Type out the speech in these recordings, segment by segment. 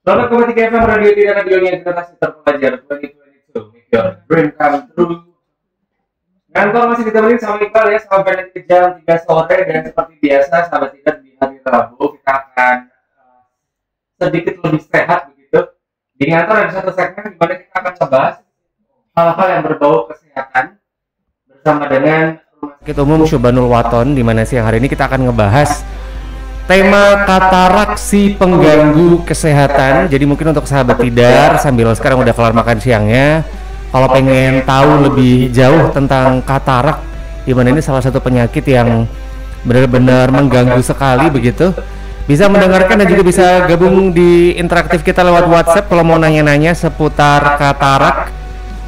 Selamat kembali ke FM Radio Tidak Radionya Generasi Terpelajar 2022. Make your dream come true. Kantor masih ditemenin sama Iqbal ya sampai nanti jam 3 sore, dan seperti biasa sahabat Tidak di hari Rabu kita akan sedikit lebih sehat begitu. Di kantor ada satu segmen di mana kita akan membahas hal-hal yang berbau kesehatan bersama dengan Rumah Sakit Umum Syubanul Waton, di mana siang hari ini kita akan ngebahas tema katarak si pengganggu kesehatan. Jadi mungkin untuk sahabat Tidar sambil sekarang udah kelar makan siangnya, kalau pengen tahu lebih jauh tentang katarak, di mana ini salah satu penyakit yang benar-benar mengganggu sekali begitu, bisa mendengarkan dan juga bisa gabung di interaktif kita lewat WhatsApp kalau mau nanya-nanya seputar katarak,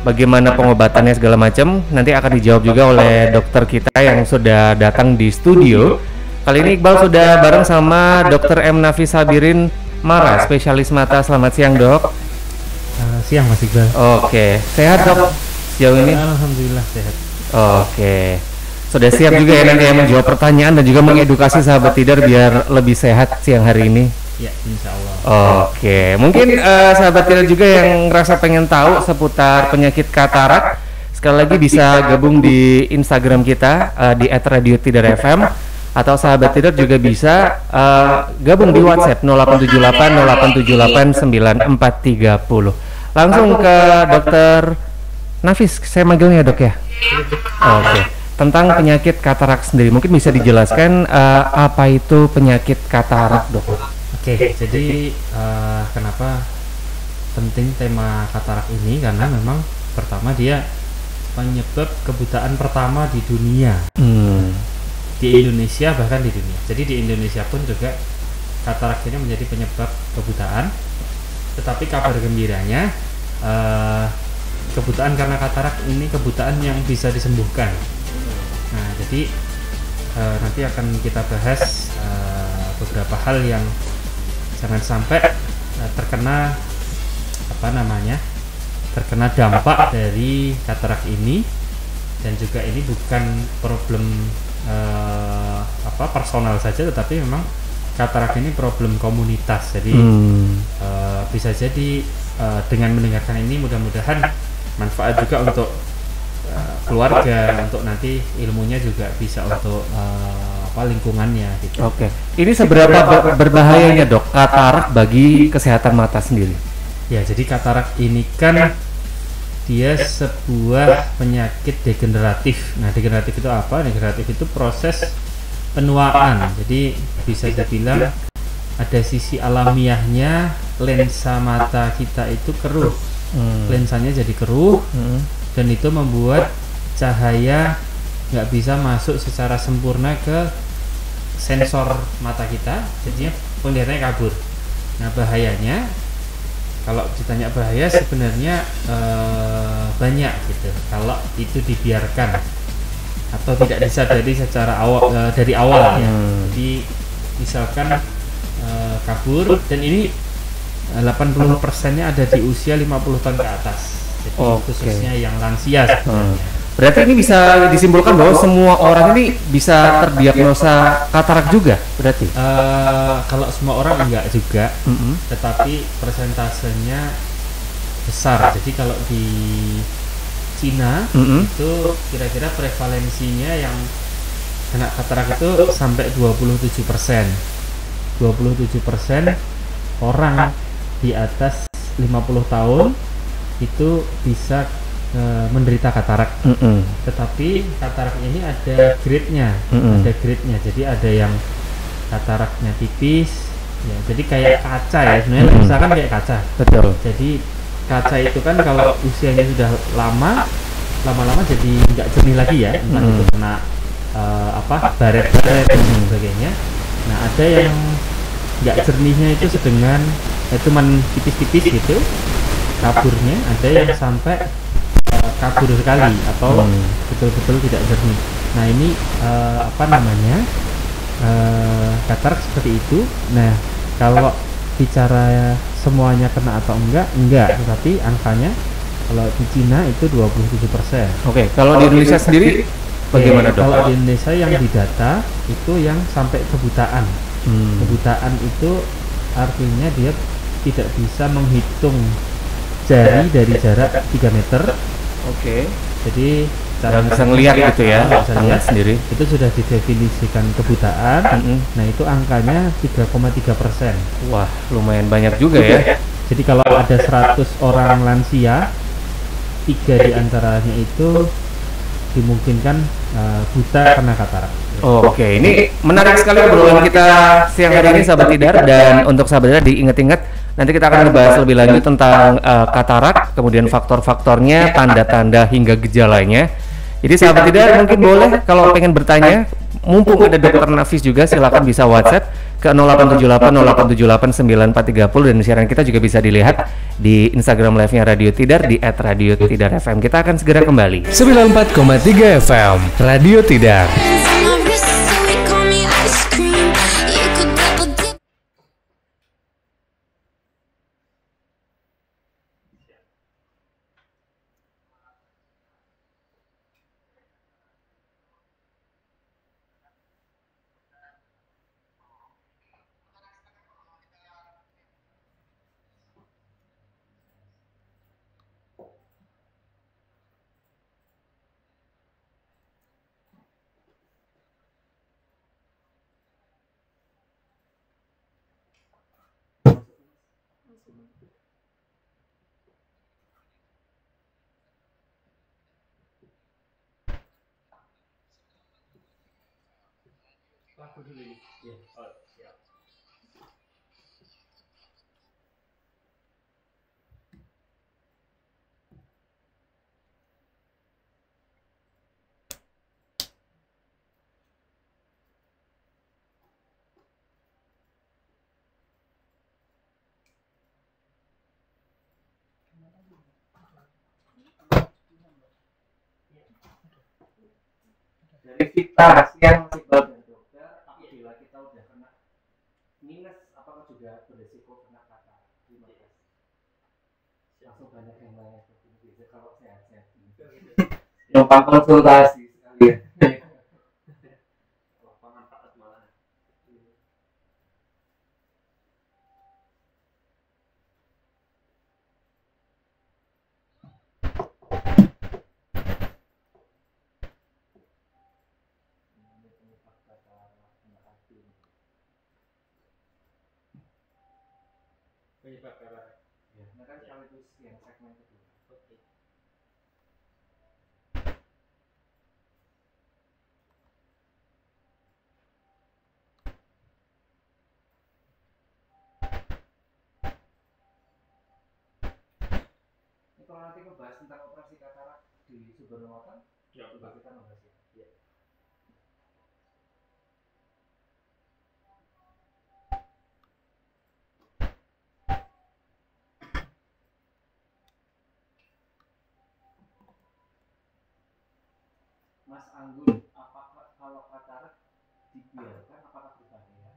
bagaimana pengobatannya segala macam. Nanti akan dijawab juga oleh dokter kita yang sudah datang di studio. Kali ini Iqbal sudah bareng sama Dr. M. Nafis Sabirin Mara, spesialis mata. Selamat siang, Dok. Siang Mas Iqbal. Oke, sehat Dok sejauh ini? Alhamdulillah sehat. Oke, sudah siap juga ya nanti yang menjawab pertanyaan dan juga mengedukasi sahabat Tidar biar lebih sehat siang hari ini? Ya, insya Allah. Oke, mungkin sahabat Tidar juga yang ngerasa pengen tahu seputar penyakit katarak, sekali lagi bisa gabung di Instagram kita di @radiotidar.fm, atau sahabat Tidar juga bisa gabung di WhatsApp 0878 0878 9430. Langsung ke Dokter Nafis, saya manggilnya Dok ya? Oke. Tentang penyakit katarak sendiri, mungkin bisa dijelaskan apa itu penyakit katarak, Dok? Oke, jadi kenapa penting tema katarak ini? Karena memang pertama dia penyebab kebutaan pertama di dunia. Di Indonesia, bahkan di dunia. Jadi di Indonesia pun juga katarak ini menjadi penyebab kebutaan. Tetapi kabar gembiranya, kebutaan karena katarak ini kebutaan yang bisa disembuhkan. Nah, jadi nanti akan kita bahas beberapa hal yang jangan sampai terkena terkena dampak dari katarak ini. Dan juga ini bukan problem personal saja, tetapi memang katarak ini problem komunitas. Jadi bisa jadi dengan mendengarkan ini mudah-mudahan manfaat juga untuk keluarga, untuk nanti ilmunya juga bisa untuk lingkungannya gitu. Oke. Ini seberapa berbahayanya, Dok, katarak bagi kesehatan mata sendiri? Ya, jadi katarak ini kan dia sebuah penyakit degeneratif. Nah, degeneratif itu apa? Degeneratif itu proses penuaan. Jadi bisa dibilang ada sisi alamiahnya, lensa mata kita itu keruh. Lensanya jadi keruh, dan itu membuat cahaya nggak bisa masuk secara sempurna ke sensor mata kita, jadinya penglihatannya kabur. Nah, bahayanya, kalau ditanya bahaya, sebenarnya banyak gitu kalau itu dibiarkan atau tidak disadari secara dari awal ya. Jadi misalkan kabur, dan ini 80%-nya ada di usia 50 tahun ke atas. Jadi khususnya yang lansia sebenarnya. Berarti ini bisa disimpulkan bahwa semua orang ini bisa terdiagnosa katarak juga, berarti? Kalau semua orang enggak juga, tetapi persentasenya besar. Jadi kalau di Cina itu kira-kira prevalensinya yang kena katarak itu sampai 27%. 27% orang di atas 50 tahun itu bisa menderita katarak. Tetapi katarak ini ada grade-nya, Jadi ada yang kataraknya tipis, ya, jadi kayak kaca ya sebenarnya. Misalkan kayak kaca. Betul. Jadi kaca itu kan kalau usianya sudah lama-lama jadi nggak jernih lagi ya, entah itu kena baret-baret dan sebagainya. Nah, ada yang nggak jernihnya itu sedengan, cuman tipis-tipis gitu kaburnya. Ada yang sampai kabur sekali atau betul-betul tidak jernih. Nah, ini katarak seperti itu. Nah, kalau bicara semuanya kena atau enggak, tetapi angkanya kalau di Cina itu 27%. Oke, kalau di Indonesia sendiri bagaimana, Dok? Kalau di Indonesia yang didata itu yang sampai kebutaan. Kebutaan itu artinya dia tidak bisa menghitung jari dari jarak 3 meter. Oke. Jadi Cara bisa ngelihat gitu ya, bisa lihat sendiri. itu sudah didefinisikan kebutaan. Nah itu angkanya 3,3%. Wah, lumayan banyak juga ya. Jadi kalau ada 100 orang lansia, 3 diantaranya itu dimungkinkan buta karena katarak. Oh, oke. Ini menarik sekali obrolan kita siang hari ini, sahabat Tidar. Dan untuk sahabat Tidar diingat-ingat, nanti kita akan membahas lebih lanjut tentang katarak, kemudian faktor-faktornya, tanda-tanda hingga gejalanya. Jadi sahabat Tidar mungkin boleh kalau pengen bertanya, mumpung ada Dokter Nafis juga, silakan bisa WhatsApp ke 0878 0878 9430, dan siaran kita juga bisa dilihat di Instagram live-nya Radio Tidar di @radiotidarfm. Kita akan segera kembali. 94,3 FM Radio Tidar. Dari kita yang masih baru dokter, apabila kita udah kena minus, apakah juga beresiko kena katarak? Langsung banyak yang nanya seperti kalau sehat-sehat numpang konsultasi sekalian. Manfaat malah. Penyebab katarak. Ya, nah kan sekaligus yang segmen kedua. Oke. Ini kalau nanti membahas tentang operasi katarak di Subhanallah, ya coba kita membahas ya. Mas Anggun, apakah kalau katarak dibiarkan apakah berbahaya?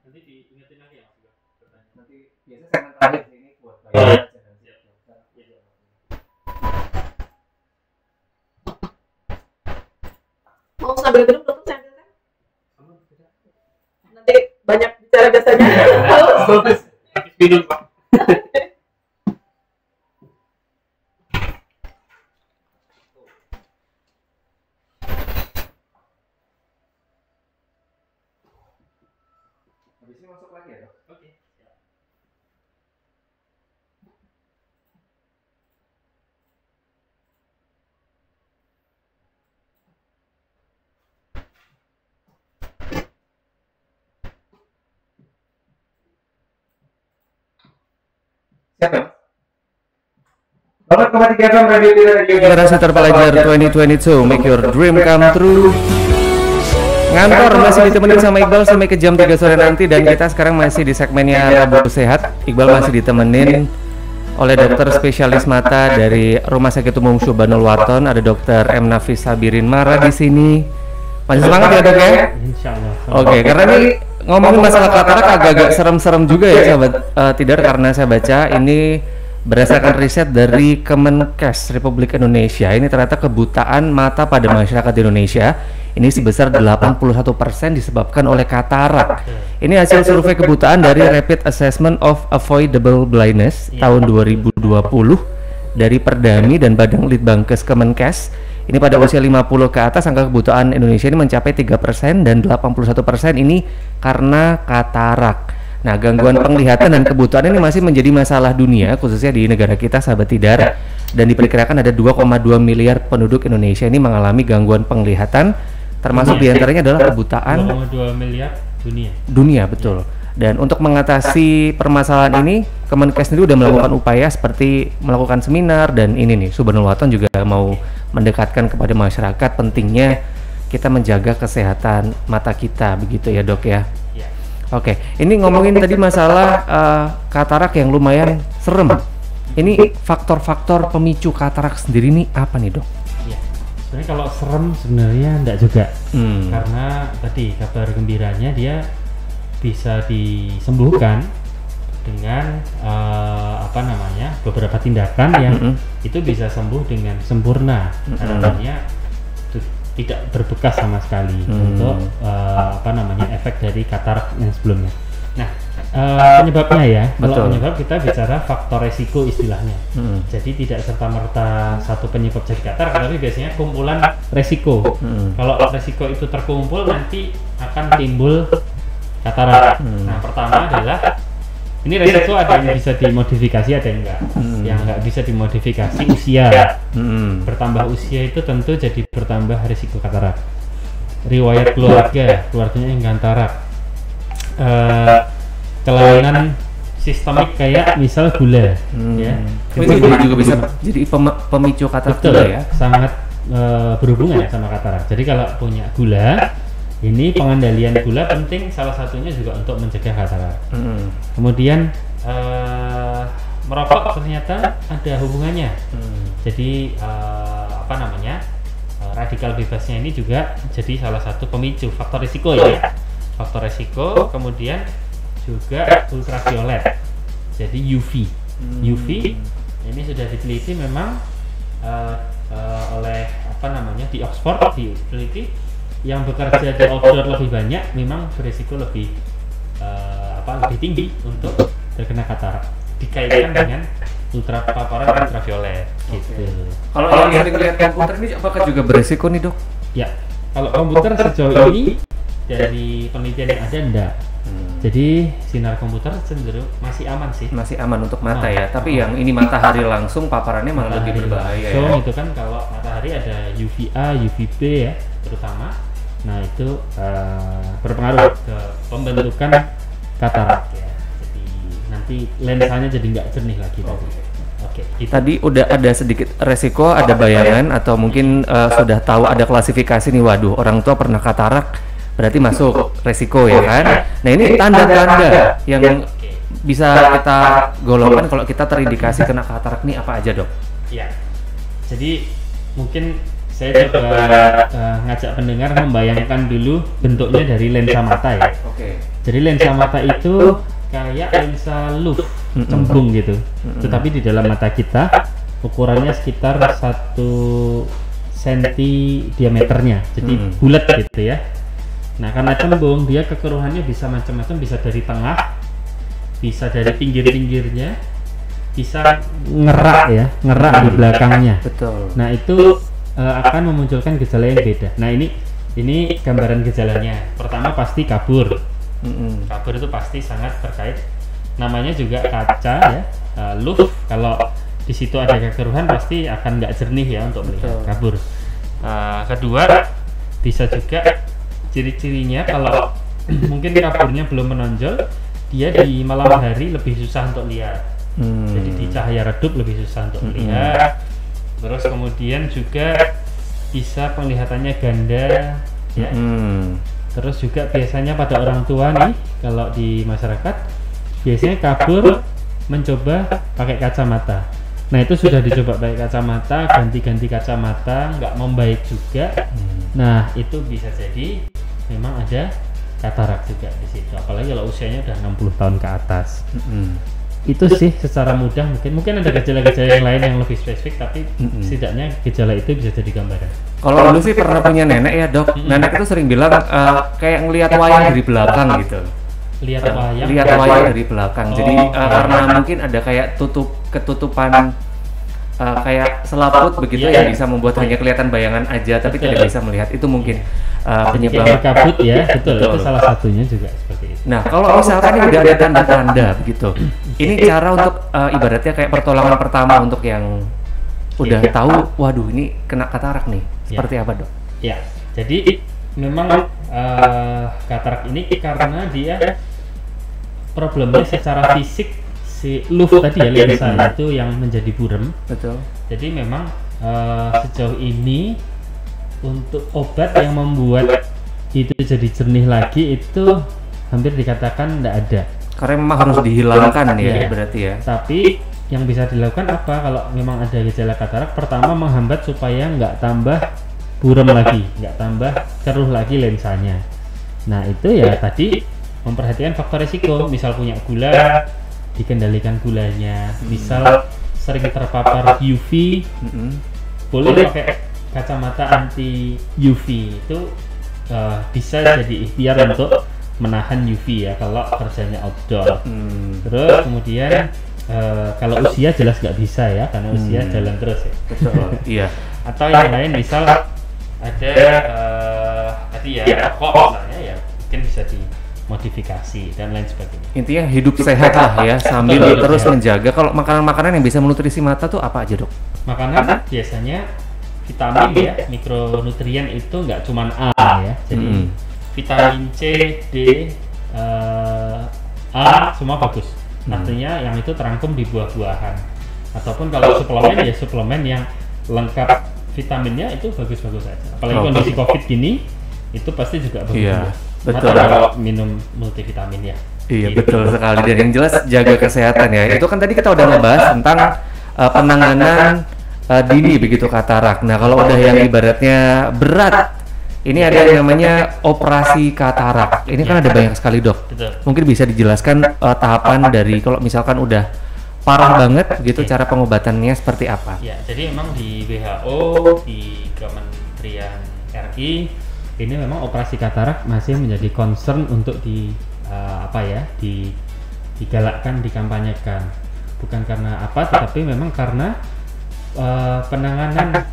Nanti diingetin lagi ya Mas. Nanti biasa segmen terakhir ini buat bayar aja dan mau sambil duduk dokter sambil kan? Nanti banyak bicara biasanya. Minum Pak. Habisnya masuk lagi ya dok? Oke. Siap ya? 4,3 FM Radio Tidar. Generasi terpelajar 2022, make your dream come true. Ngantor masih ditemenin sama Iqbal sampai ke jam 3 sore nanti, dan kita sekarang masih di segmennya Rabu Sehat. Iqbal masih ditemenin oleh dokter spesialis mata dari Rumah Sakit Umum Subhanul Waton. Ada Dokter M. Nafis Sabirin Mara di sini. Masih semangat ya dok ya? Insyaallah. Oke, karena ini ngomongin masalah katarak agak-agak serem-serem juga ya sahabat Tidar, karena saya baca ini berdasarkan riset dari Kemenkes Republik Indonesia. Ini ternyata kebutaan mata pada masyarakat Indonesia ini sebesar 81% disebabkan oleh katarak. Ini hasil survei kebutaan dari Rapid Assessment of Avoidable Blindness tahun 2020 dari Perdami dan Badan Litbangkes Kemenkes. Ini pada usia 50 ke atas angka kebutaan Indonesia ini mencapai 3% dan 81% ini karena katarak. Nah, gangguan penglihatan dan kebutuhan ini masih menjadi masalah dunia, khususnya di negara kita, sahabat Tidar. Dan diperkirakan ada 2,2 miliar penduduk Indonesia ini mengalami gangguan penglihatan, termasuk diantaranya adalah kebutaan. 2,2 miliar dunia. Dunia, betul. Dan untuk mengatasi permasalahan ini, Kemenkes sendiri sudah melakukan upaya seperti melakukan seminar, dan ini nih, Subhanul Waton juga mau mendekatkan kepada masyarakat pentingnya kita menjaga kesehatan mata kita, begitu ya dok ya. Oke, ini ngomongin tadi masalah katarak yang lumayan serem. Ini faktor-faktor pemicu katarak sendiri nih apa nih dok? Ya, sebenarnya kalau serem sebenarnya enggak juga, karena tadi kabar gembiranya dia bisa disembuhkan dengan beberapa tindakan yang itu bisa sembuh dengan sempurna, artinya tidak berbekas sama sekali untuk efek dari katarak yang sebelumnya. Nah, penyebabnya ya, kalau penyebab kita bicara faktor resiko istilahnya. Jadi tidak serta-merta satu penyebab jadi katarak, tapi biasanya kumpulan resiko. Kalau resiko itu terkumpul nanti akan timbul katarak. Nah, pertama adalah ini resiko ada yang bisa dimodifikasi, ada yang enggak. Yang enggak bisa dimodifikasi usia. Bertambah usia itu tentu jadi bertambah risiko katarak. Riwayat keluarganya yang katarak. Kelainan sistemik kayak misal gula, ya. Itu juga bisa jadi pemicu katarak juga ya. Sangat berhubungan sama katarak. Jadi kalau punya gula, ini pengendalian gula penting, salah satunya juga untuk mencegah katarak. Kemudian merokok ternyata ada hubungannya. Jadi radikal bebasnya ini juga jadi salah satu pemicu faktor risiko ya. Faktor risiko, kemudian juga ultraviolet. Jadi UV. UV ini sudah diteliti memang oleh di Oxford diteliti yang bekerja di outdoor lebih banyak memang berisiko lebih tinggi untuk terkena katarak, dikaitkan dengan paparan ultraviolet gitu. Kalau yang sering lihat komputer ini apakah juga berisiko nih dok? Ya, kalau komputer sejauh ini dari penelitian yang ada enggak. Jadi sinar komputer cenderung masih aman sih. Masih aman untuk mata ya. Tapi yang ini matahari langsung paparannya malah lebih berbahaya ya. Itu kan kalau matahari ada UVA, UVB ya terutama. Nah itu berpengaruh ke pembentukan katarak ya. Jadi nanti lensanya jadi nggak jernih lagi tadi. Oke. Gitu. Tadi udah ada sedikit resiko, ada bayangan atau mungkin sudah tahu ada klasifikasi nih. Waduh, orang tua pernah katarak, berarti masuk resiko ya kan. Nah ini tanda-tanda yang bisa kita golongkan kalau kita terindikasi kena katarak nih apa aja dok? Ya. Jadi mungkin saya coba ngajak pendengar membayangkan dulu bentuknya dari lensa mata ya. Jadi lensa mata itu kayak lensa loop cembung gitu. Tetapi di dalam mata kita ukurannya sekitar 1 cm diameternya. Jadi bulat gitu ya. Nah karena cembung dia kekeruhannya bisa macam-macam, bisa dari tengah, bisa dari pinggir-pinggirnya, bisa ngerak di belakangnya. Betul. Nah itu akan memunculkan gejala yang beda. Nah ini gambaran gejalanya. Pertama pasti kabur. Kabur itu pasti sangat terkait. Namanya juga kaca ya, loop. Kalau di situ ada kekeruhan pasti akan nggak jernih ya untuk melihat. Kabur. Kedua bisa juga ciri-cirinya kalau mungkin kaburnya belum menonjol, dia di malam hari lebih susah untuk lihat. Jadi di cahaya redup lebih susah untuk melihat. Terus kemudian juga bisa penglihatannya ganda ya. Terus juga biasanya pada orang tua nih, kalau di masyarakat biasanya kabur mencoba pakai kacamata. Nah itu sudah dicoba pakai kacamata, ganti-ganti kacamata, nggak membaik juga. Nah itu bisa jadi memang ada katarak juga di situ. Apalagi kalau usianya udah 60 tahun ke atas. itu sih secara mudah. Mungkin ada gejala-gejala yang lain yang lebih spesifik, tapi setidaknya gejala itu bisa jadi gambaran. Kalau dulu sih pernah punya nenek ya dok, nenek itu sering bilang kayak ngelihat wayang dari belakang gitu. Lihat wayang dari belakang. Jadi karena mungkin ada kayak ketutupan kayak selaput begitu yang bisa membuat hanya kelihatan bayangan aja, tapi tidak bisa melihat. Itu mungkin penyebab kabut ya, betul. Itu salah satunya juga seperti itu. Nah, kalau misalkan ini udah ada tanda-tanda begitu, ini cara untuk ibaratnya kayak pertolongan pertama untuk yang udah tahu, waduh ini kena katarak nih, seperti apa dok? Ya, jadi memang katarak ini karena dia problemnya secara fisik si luv tadi ya, lensa itu yang menjadi buram. Betul. Jadi memang sejauh ini untuk obat yang membuat itu jadi jernih lagi itu hampir dikatakan tidak ada. Karena memang harus dihilangkan ya, berarti ya. Tapi yang bisa dilakukan apa kalau memang ada gejala katarak? Pertama, menghambat supaya nggak tambah buram lagi, nggak tambah keruh lagi lensanya. Nah itu ya tadi memperhatikan faktor resiko, misal punya gula, dikendalikan gulanya, misal sering terpapar UV, boleh pakai kacamata anti UV, itu bisa jadi ikhtiar untuk menahan UV ya kalau kerjanya outdoor. Terus kemudian kalau usia jelas nggak bisa ya, karena usia jalan terus ya. Betul. Iya. Atau yang lain misal ada tadi ya rokok misalnya ya, mungkin bisa dimodifikasi dan lain sebagainya. Intinya hidup sehat lah ya, sambil terus menjaga. Kalau makanan-makanan yang bisa menutrisi mata tuh apa aja dok? Makanan biasanya vitamin ya, mikronutrien itu nggak cuma A ya, jadi vitamin C, D, A semua bagus. Artinya yang itu terangkum di buah-buahan. Ataupun kalau suplemen ya suplemen yang lengkap vitaminnya itu bagus-bagus saja. Apalagi kondisi COVID gini itu pasti juga bagus. Iya, betul. Atau kalau minum multivitamin ya. Iya betul sekali, dan yang jelas jaga kesehatan ya. Itu kan tadi kita udah ngebahas tentang penanganan dini begitu katarak. Nah kalau udah yang ibaratnya berat, ini ada yang namanya operasi katarak. Ini kan ada banyak sekali dok. Betul. Mungkin bisa dijelaskan tahapan dari kalau misalkan udah parah banget gitu, cara pengobatannya seperti apa? Ya, jadi memang di WHO, di Kementerian RI ini memang operasi katarak masih menjadi concern untuk digalakkan, dikampanyekan. Bukan karena apa, tetapi memang karena penanganan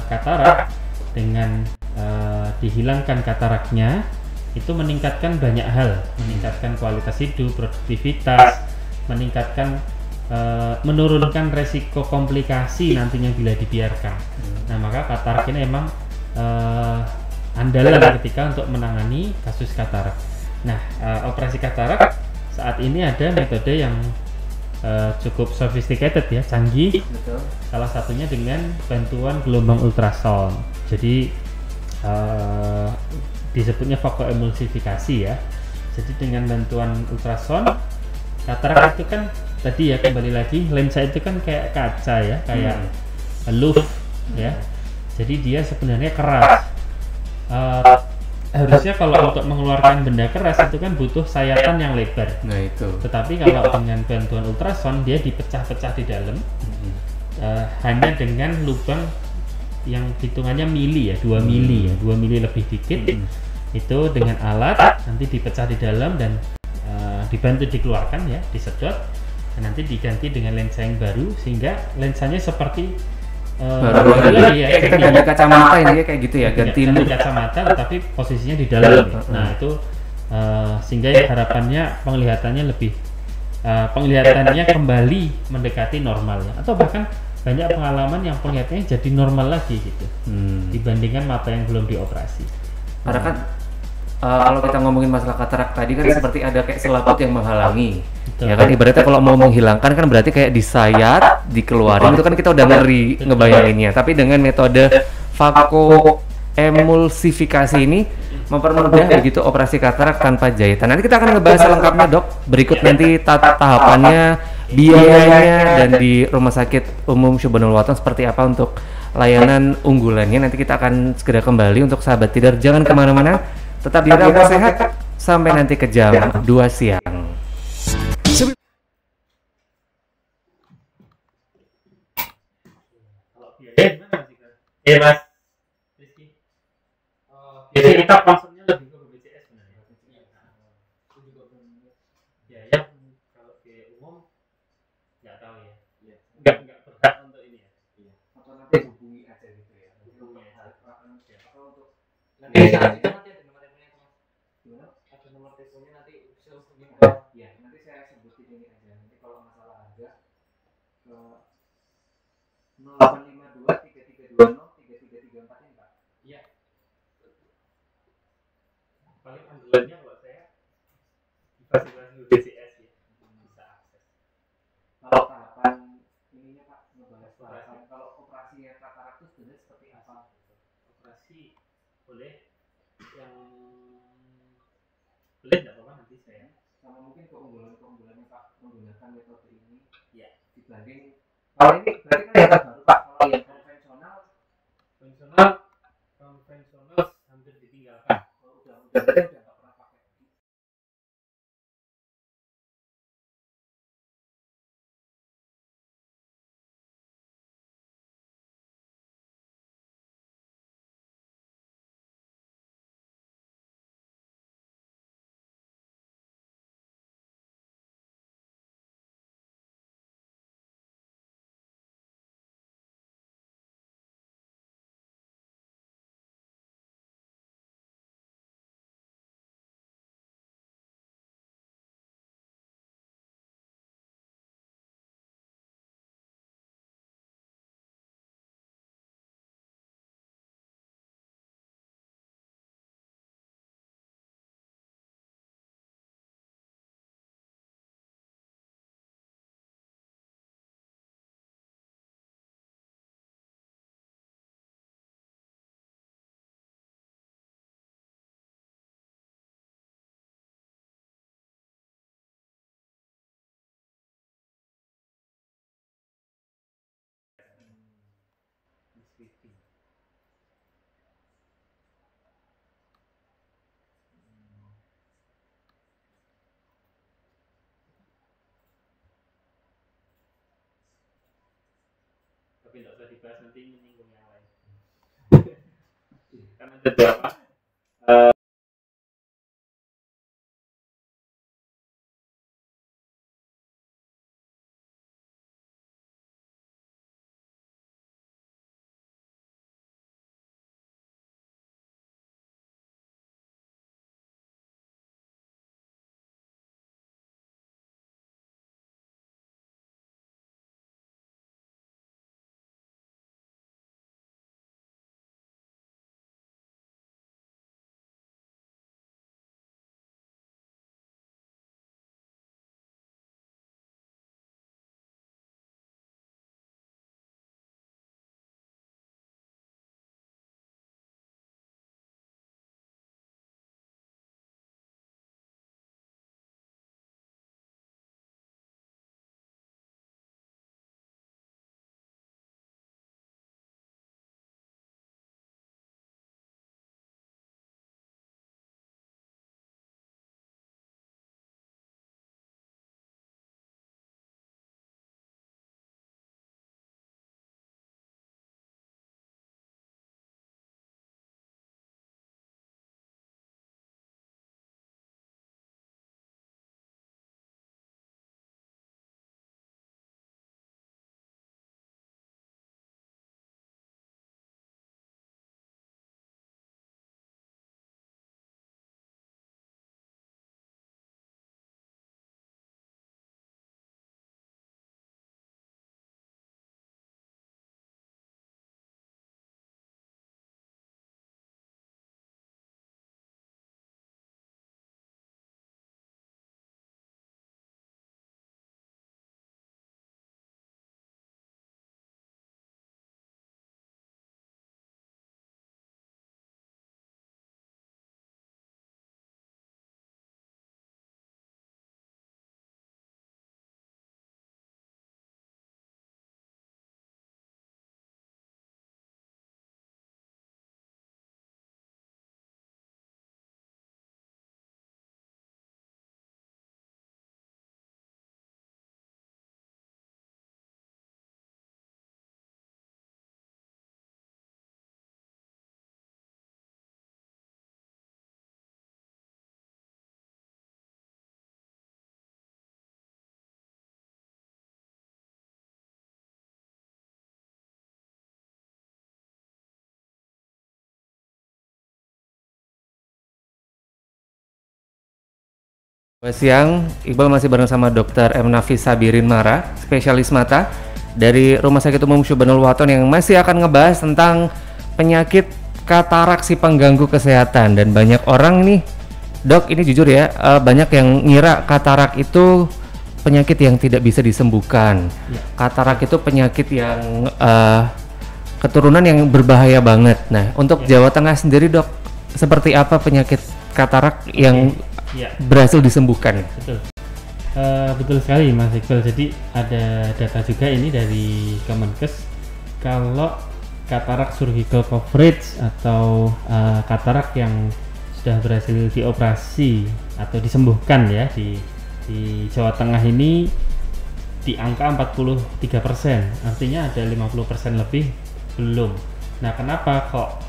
katarak dengan dihilangkan kataraknya itu meningkatkan banyak hal, meningkatkan kualitas hidup, produktivitas, meningkatkan menurunkan resiko komplikasi nantinya bila dibiarkan. Nah maka katarak ini memang andalan ketika untuk menangani kasus katarak. Nah operasi katarak saat ini ada metode yang cukup sophisticated ya, canggih. Betul. Salah satunya dengan bantuan gelombang ultrasound. Jadi disebutnya fokoemulsifikasi ya. Jadi dengan bantuan ultrasound, katarak itu kan tadi ya, kembali lagi lensa itu kan kayak kaca ya, kayak luv ya. Jadi dia sebenarnya keras. Harusnya kalau untuk mengeluarkan benda keras itu kan butuh sayatan yang lebar. Nah itu. Tetapi kalau dengan bantuan ultrasound dia dipecah-pecah di dalam, hanya dengan lubang yang hitungannya mili ya, 2 mili ya, 2 mili lebih dikit. Itu dengan alat nanti dipecah di dalam dan dibantu dikeluarkan ya, disedot, dan nanti diganti dengan lensa yang baru sehingga lensanya seperti baru lagi ya, kita ganti kacamata ini kayak gitu ya, ganti kacamata tetapi posisinya di dalam ya. Nah itu sehingga harapannya penglihatannya kembali mendekati normal ya, atau bahkan banyak pengalaman yang penglihatannya jadi normal lagi gitu dibandingkan mata yang belum dioperasi. Karena kan kalau kita ngomongin masalah katarak tadi kan seperti ada kayak selaput yang menghalangi. Betul. Ya kan ibaratnya kalau mau menghilangkan kan berarti kayak disayat, dikeluarin, itu kan kita udah ngeri ngebayanginnya. Tapi dengan metode vakoemulsifikasi ini mempermudah begitu operasi katarak tanpa jahitan. Nanti kita akan ngebahas selengkapnya dok. Berikut nanti tahapannya, biayanya, dan di Rumah Sakit Umum Syubhanul Waton seperti apa untuk layanan unggulannya. Nanti kita akan segera kembali. Untuk sahabat tidar jangan kemana-mana, tetap di Ramah Sehat sampai nanti ke jam 2 siang. Mas Rizky. Biasanya kita concernnya lebih ke BPJS sebenarnya. Itu juga biaya kalau biaya umum nggak tahu ya. Nggak berhak untuk ini ya. Atau nanti hubungi aja gitu ya. Hubungi aja. Atau untuk nanti nanti ada nomor teleponnya Mas. Gimana? Ada nomor teleponnya nanti bisa hubungi. Iya, nanti saya sebutin ini aja. Nanti kalau masalah harga ke 0852 3320 3334 ya Pak. Iya. Paling andalannya buat saya fasilitasi BPJS ya. Bisa akses. Kalau tahapan ininya Pak, ngebahas tahapan kalau operasinya katarak itu sebenarnya seperti apa? Operasi boleh yang boleh nggak apa-apa nanti saya. Sama mungkin keunggulan-keunggulannya Pak menggunakan metode ini Ya. dibanding kalau ini berarti kan yang terbaru Pak. Kalau yang konvensional hampir ditinggalkan. udah berarti udah nggak pernah pakai. Tapi nggak usah dibahas nanti menyinggung yang lain. Karena ada berapa Siang, Iqbal masih bareng sama Dr. M. Nafis Sabirin Mara, spesialis mata dari Rumah Sakit Umum Syubanul Waton yang masih akan ngebahas tentang penyakit katarak si pengganggu kesehatan. Dan banyak orang nih, dok, ini jujur ya, banyak yang ngira katarak itu penyakit yang tidak bisa disembuhkan. Katarak itu penyakit yang keturunan yang berbahaya banget. Nah, untuk Jawa Tengah sendiri, dok, seperti apa penyakit katarak yang berhasil disembuhkan? Betul. Betul sekali Mas Iqbal. Jadi ada data juga ini dari Kemenkes, kalau katarak surgical coverage atau katarak yang sudah berhasil dioperasi atau disembuhkan ya di Jawa Tengah ini di angka 43%, artinya ada 50% lebih belum. Nah, kenapa kok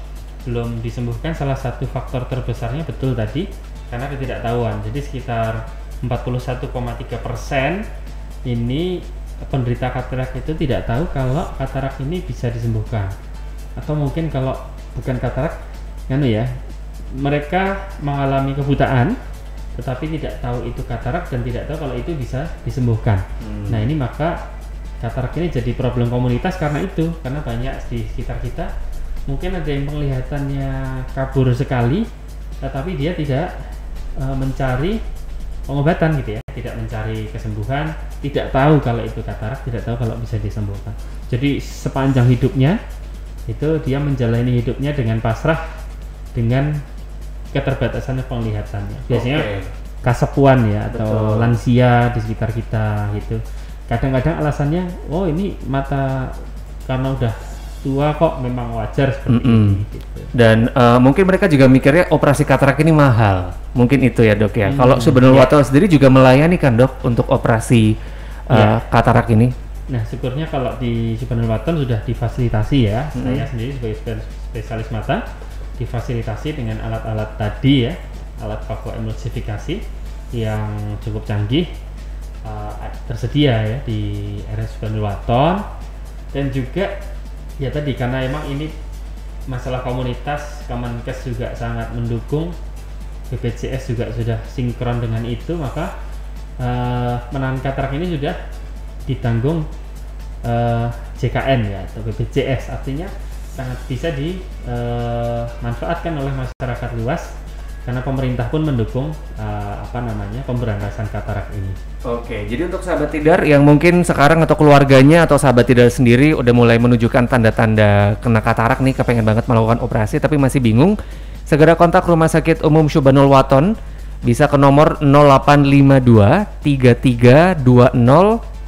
belum disembuhkan? Salah satu faktor terbesarnya betul tadi, karena ketidaktahuan. Jadi sekitar 41,3% ini penderita katarak itu tidak tahu kalau katarak ini bisa disembuhkan. Atau mungkin kalau bukan katarak, mereka mengalami kebutaan tetapi tidak tahu itu katarak dan tidak tahu kalau itu bisa disembuhkan. Nah, ini maka katarak ini jadi problem komunitas karena itu, karena banyak di sekitar kita mungkin ada yang penglihatannya kabur sekali tetapi dia tidak mencari pengobatan gitu ya, tidak mencari kesembuhan, tidak tahu kalau itu katarak, tidak tahu kalau bisa disembuhkan. Jadi sepanjang hidupnya itu dia menjalani hidupnya dengan pasrah dengan keterbatasan penglihatannya. Biasanya kasepuan ya, atau lansia di sekitar kita gitu. Kadang-kadang alasannya, oh ini mata karena udah tua kok, memang wajar seperti ini gitu. Dan mungkin mereka juga mikirnya operasi katarak ini mahal, mungkin itu ya dok ya. Kalau Syubanul Waton sendiri juga melayani kan dok untuk operasi katarak ini? Nah, syukurnya kalau di Syubanul Waton sudah difasilitasi ya. Saya sendiri sebagai spesialis mata difasilitasi dengan alat-alat tadi ya, alat fakoemulsifikasi yang cukup canggih tersedia ya di RS Syubanul Waton. Dan juga ya tadi, karena emang ini masalah komunitas, Kemenkes juga sangat mendukung, BPJS juga sudah sinkron dengan itu, maka penanganan katarak ini sudah ditanggung JKN ya, atau BPJS, artinya sangat bisa dimanfaatkan oleh masyarakat luas karena pemerintah pun mendukung pemberantasan katarak ini. Oke, jadi untuk sahabat Tidar yang mungkin sekarang atau keluarganya atau sahabat Tidar sendiri udah mulai menunjukkan tanda-tanda kena katarak nih, kepengen banget melakukan operasi tapi masih bingung, segera kontak Rumah Sakit Umum Syubanul Waton, bisa ke nomor 0852 3320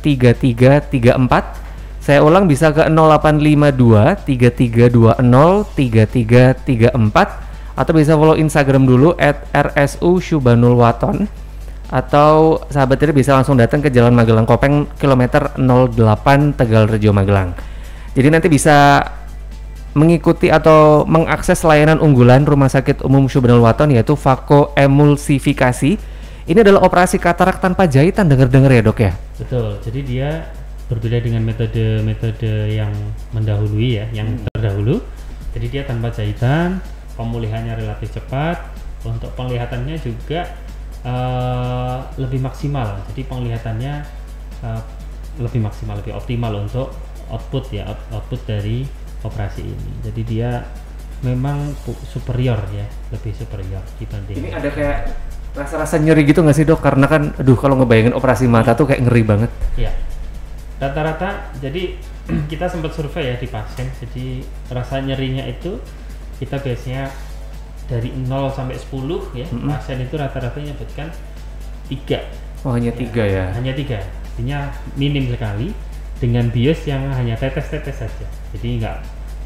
3334. Saya ulang, bisa ke 0852 3320 3334, atau bisa follow Instagram dulu @rsu Syubanul Waton, atau sahabat Tidar bisa langsung datang ke Jalan Magelang Kopeng kilometer 08 Tegalrejo Magelang. Jadi nanti bisa mengikuti atau mengakses layanan unggulan Rumah Sakit Umum Syubanul Waton, yaitu fakoemulsifikasi. Ini adalah operasi katarak tanpa jahitan, dengar-dengar ya dok ya? Betul, jadi dia berbeda dengan metode yang mendahului ya, yang terdahulu. Jadi dia tanpa jahitan, pemulihannya relatif cepat, untuk penglihatannya juga lebih maksimal. Jadi penglihatannya lebih maksimal, lebih optimal untuk output dari operasi ini. Jadi dia memang superior ya, lebih superior dibanding. Ini ada kayak rasa-rasa nyeri gitu nggak sih dok? Karena kan, kalau ngebayangin operasi mata tuh kayak ngeri banget. Iya. Rata-rata, jadi kita sempat survei ya di pasien. Jadi rasa nyerinya itu kita biasanya dari 0 sampai 10 ya, pasien itu rata-rata menyebutkan 3. Oh, hanya 3 ya? Hanya 3, artinya minim sekali, dengan bios yang hanya tetes-tetes saja. Jadi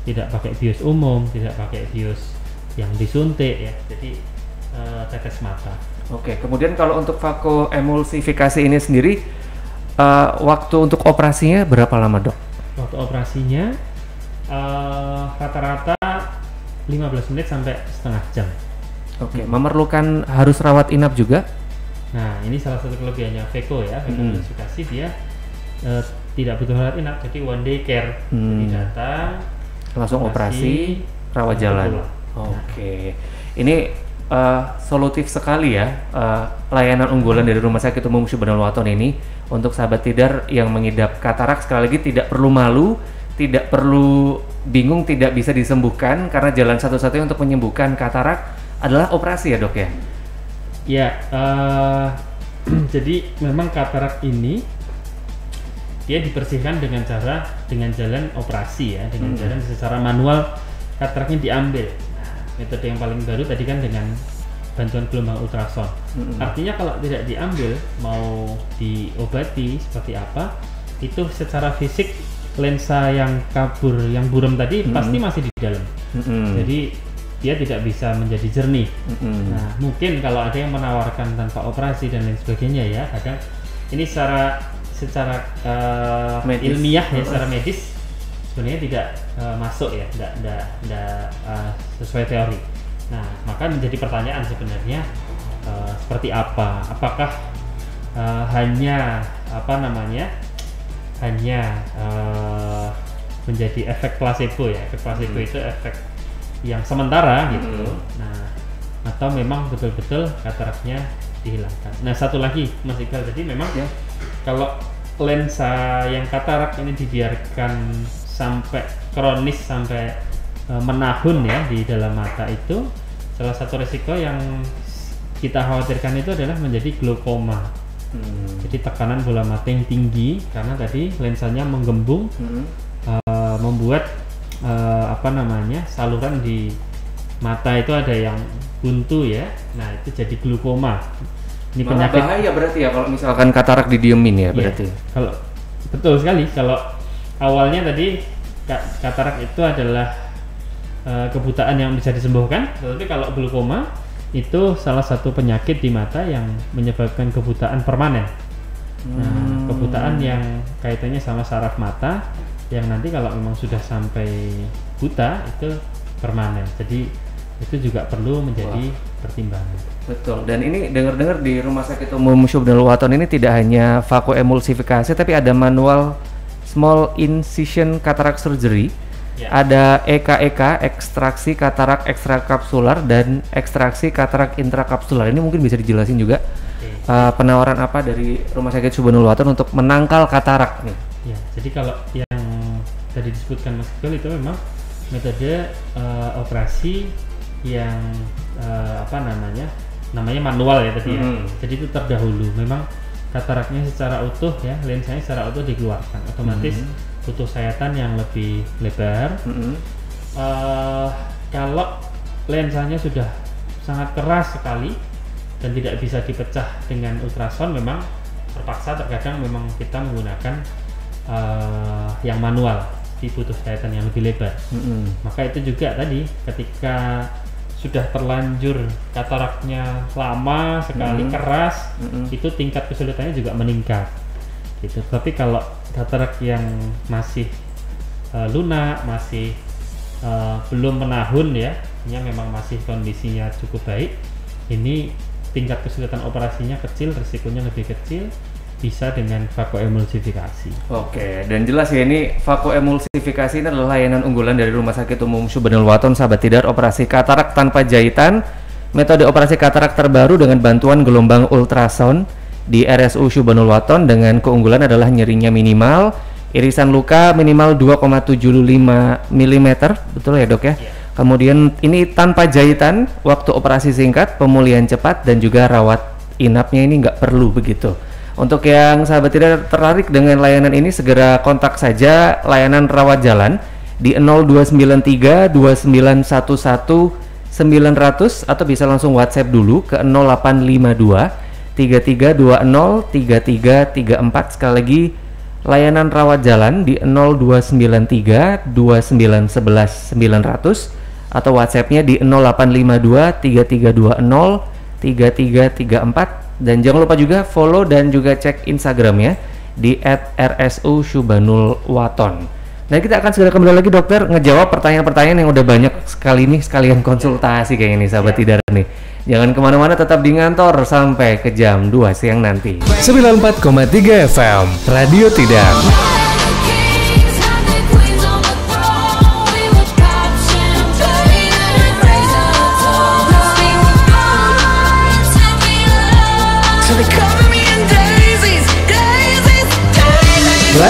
tidak pakai bios umum, tidak pakai bios yang disuntik ya, jadi tetes mata. Oke, kemudian kalau untuk fakoemulsifikasi ini sendiri, waktu untuk operasinya berapa lama dok? Waktu operasinya rata-rata 15 menit sampai setengah jam. Oke, memerlukan harus rawat inap juga? Nah, ini salah satu kelebihannya Veko ya, fakoemulsifikasi dia tidak butuh rawat inap, jadi one day care. Jadi datang, langsung operasi, rawat jalan. pulang. Oke, ini solutif sekali ya layanan unggulan dari Rumah Sakit Umum Syubhanul Waton ini untuk sahabat tidar yang mengidap katarak. Sekali lagi tidak perlu malu, tidak perlu bingung, tidak bisa disembuhkan karena jalan satu-satunya untuk menyembuhkan katarak adalah operasi ya dok ya? Ya, jadi memang katarak ini dia dibersihkan dengan jalan operasi ya, dengan jalan secara manual kataraknya diambil. Metode yang paling baru tadi kan dengan bantuan gelombang ultrason. Artinya kalau tidak diambil, mau diobati seperti apa, itu secara fisik lensa yang kabur, yang buram tadi pasti masih di dalam. Jadi dia tidak bisa menjadi jernih. Nah, mungkin kalau ada yang menawarkan tanpa operasi dan lain sebagainya ya, kadang ini secara ilmiah ya, secara medis sebenarnya tidak masuk ya, tidak sesuai teori. Nah, maka menjadi pertanyaan sebenarnya seperti apa? Apakah hanya menjadi efek placebo ya? Efek placebo itu efek yang sementara gitu. Nah, atau memang betul-betul kataraknya dihilangkan. Nah, satu lagi Mas Iqbal, jadi memang ya kalau lensa yang katarak ini dibiarkan sampai kronis, sampai menahun ya di dalam mata, itu salah satu resiko yang kita khawatirkan itu adalah menjadi glaukoma. Jadi tekanan bola mata yang tinggi karena tadi lensanya menggembung, membuat saluran di mata itu ada yang buntu ya. Nah, itu jadi glaukoma. Ini penyakit bahaya berarti ya kalau misalkan katarak didiemin ya berarti. Kalau betul sekali, kalau awalnya tadi katarak itu adalah kebutaan yang bisa disembuhkan, tetapi kalau glaukoma itu salah satu penyakit di mata yang menyebabkan kebutaan permanen. Nah, kebutaan yang kaitannya sama saraf mata yang nanti kalau memang sudah sampai buta itu permanen. Jadi itu juga perlu menjadi pertimbangan. Betul. Dan ini dengar-dengar di Rumah Sakit Umum Syubhanul Waton ini tidak hanya vakoemulsifikasi, tapi ada manual small incision cataract surgery. Ada EKEK, ekstraksi katarak ekstrakapsular, dan ekstraksi katarak intrakapsular. Ini mungkin bisa dijelasin juga penawaran apa dari Rumah Sakit Syubhanul Waton untuk menangkal katarak nih. Ya, jadi kalau yang tadi disebutkan Mas Iqbal itu memang metode operasi yang namanya manual ya tadi ya. Jadi itu terdahulu memang kataraknya secara utuh ya, lensanya secara utuh dikeluarkan, otomatis butuh sayatan yang lebih lebar. Kalau lensanya sudah sangat keras sekali dan tidak bisa dipecah dengan ultrason, memang terpaksa terkadang memang kita menggunakan yang manual, butuh sayatan yang lebih lebar. Maka itu juga tadi ketika sudah terlanjur kataraknya lama sekali, keras, itu tingkat kesulitannya juga meningkat gitu. Tapi kalau katarak yang masih lunak, masih belum menahun ya, yang memang masih kondisinya cukup baik, ini tingkat kesulitan operasinya kecil, risikonya lebih kecil, bisa dengan vakoemulsifikasi. Oke, dan jelas ya ini vakoemulsifikasi ini adalah layanan unggulan dari Rumah Sakit Umum Syubhanul Waton, sahabat tidar, operasi katarak tanpa jahitan, metode operasi katarak terbaru dengan bantuan gelombang ultrasound di RSU Syubhanul Waton, dengan keunggulan adalah nyerinya minimal, irisan luka minimal 2,75 mm, betul ya dok ya? Kemudian ini tanpa jahitan, waktu operasi singkat, pemulihan cepat, dan juga rawat inapnya ini nggak perlu begitu. Untuk yang sahabat tidak tertarik dengan layanan ini, segera kontak saja layanan rawat jalan di 0293 2911 900 atau bisa langsung WhatsApp dulu ke 0852 3320 3334. Sekali lagi layanan rawat jalan di 0293 2911 900 atau WhatsAppnya di 0852 3320 3334. Dan jangan lupa juga follow dan juga cek Instagramnya di @rsu Syubhanul Waton. Nah, kita akan segera kembali lagi dokter ngejawab pertanyaan-pertanyaan yang udah banyak sekali nih, sekalian konsultasi kayak ini sahabat tidar nih. Jangan kemana-mana, tetap di Ngantor sampai ke jam 2 siang nanti. 94,3 FM Radio Tidar.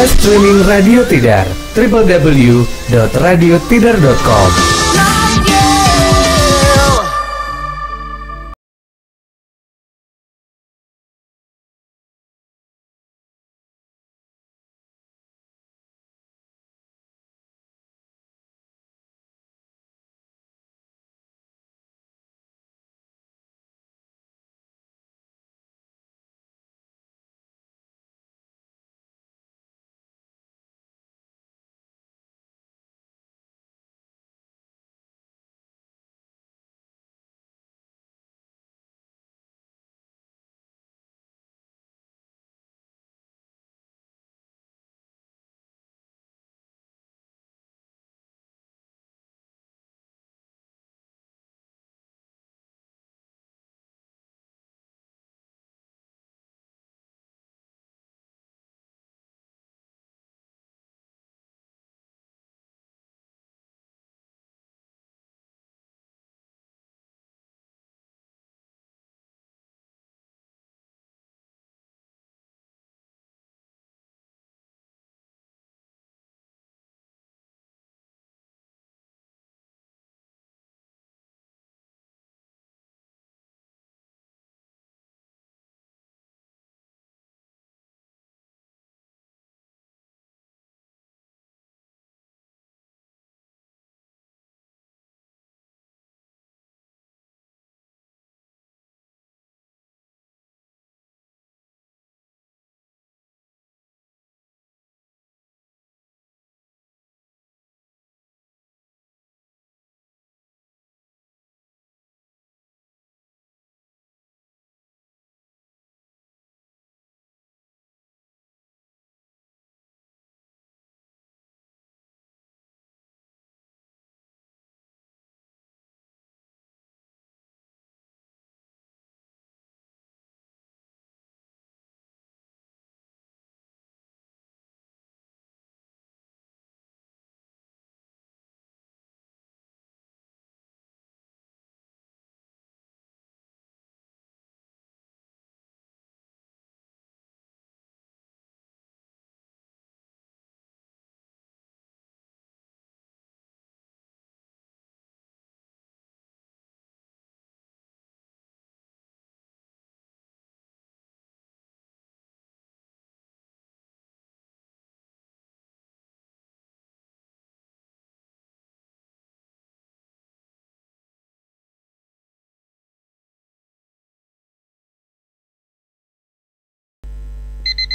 Live streaming Radio Tidar, www.radiotidar.com.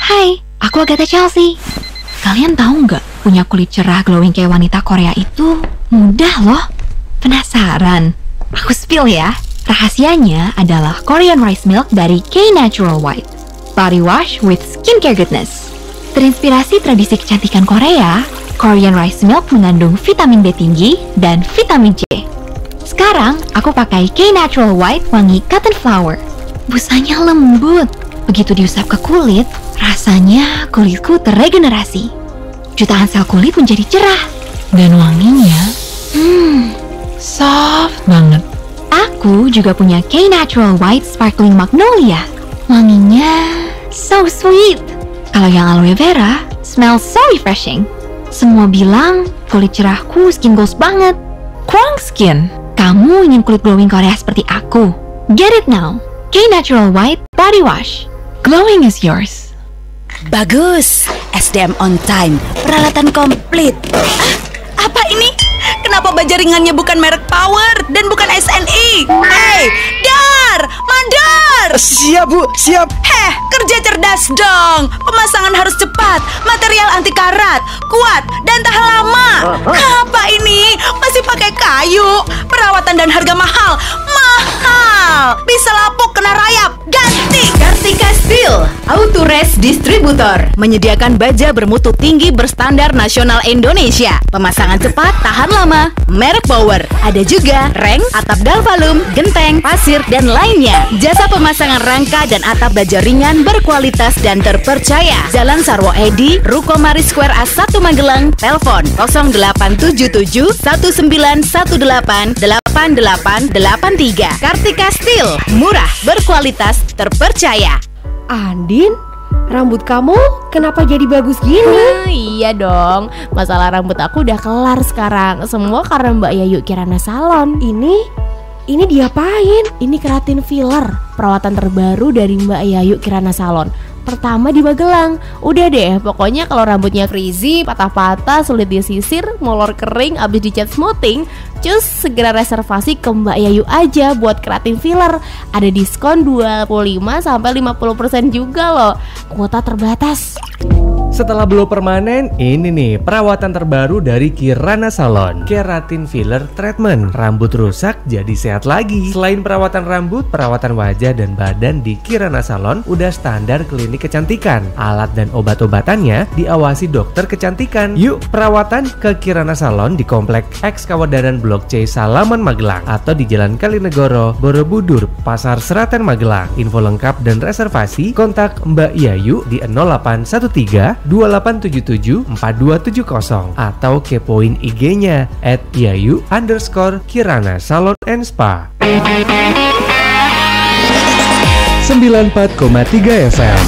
Hai, aku Agatha Chelsea. Kalian tahu nggak, punya kulit cerah glowing kayak wanita Korea itu mudah loh. Penasaran? Aku spill ya. Rahasianya adalah Korean rice milk dari K Natural White, body wash with skincare goodness. Terinspirasi tradisi kecantikan Korea, Korean rice milk mengandung vitamin B tinggi dan vitamin C. Sekarang aku pakai K Natural White wangi cotton flower. Busanya lembut. Begitu diusap ke kulit, rasanya kulitku terregenerasi. Jutaan sel kulit menjadi cerah. Dan wanginya, soft banget. Aku juga punya K Natural White Sparkling Magnolia. Wanginya so sweet. Kalau yang aloe vera, smells so refreshing. Semua bilang kulit cerahku skin glows banget. Kwang Skin. Kamu ingin kulit glowing Korea seperti aku? Get it now. K Natural White Body Wash. Glowing is yours. Bagus, SDM on time, peralatan komplit. Apa ini? Kenapa baja ringannya bukan merek Power dan bukan SNI? Hey, Dar, mandar. Siap Bu, siap. Heh, kerja cerdas dong. Pemasangan harus cepat, material anti karat, kuat dan tahan lama. Apa ini? Masih pakai kayu? Perawatan dan harga mahal. Mahal. Bisa lapuk kena rayap. Ganti. Kartika Steel, Auto Rest Distributor, menyediakan baja bermutu tinggi berstandar nasional Indonesia. Pemasangan cepat, tahan lama, merek Power. Ada juga reng, atap galvalum, genteng, pasir, dan lainnya. Jasa pemasangan rangka dan atap baja ringan berkualitas dan terpercaya. Jalan Sarwo Edi, Ruko Mari Square A1 Magelang. Telepon 0877 1918 8883. Kartika Steel, murah, berkualitas, terpercaya. Andin, rambut kamu kenapa jadi bagus gini? Iya dong, masalah rambut aku udah kelar sekarang. Semua karena Mbak Yayu Kirana Salon. Ini diapain? Ini keratin filler, perawatan terbaru dari Mbak Yayu Kirana Salon. Pertama di Magelang. Udah deh, pokoknya kalau rambutnya frizzy, patah-patah, sulit disisir, molor kering, abis dicat smoothing, cus segera reservasi ke Mbak Yayu aja buat keratin filler. Ada diskon 25-50% juga loh. Kuota terbatas. Setelah blow permanen, ini nih perawatan terbaru dari Kirana Salon, Keratin Filler Treatment. Rambut rusak jadi sehat lagi. Selain perawatan rambut, perawatan wajah dan badan di Kirana Salon udah standar klinik kecantikan. Alat dan obat-obatannya diawasi dokter kecantikan. Yuk perawatan ke Kirana Salon di Komplek X Kawadaran Blok C Salaman Magelang atau di Jalan Kalinegoro, Borobudur, Pasar Seraten Magelang. Info lengkap dan reservasi kontak Mbak Yayu di 0813 2877-4270 atau kepoin IG-nya @yayu_kirana salon and spa. 94,3 FM.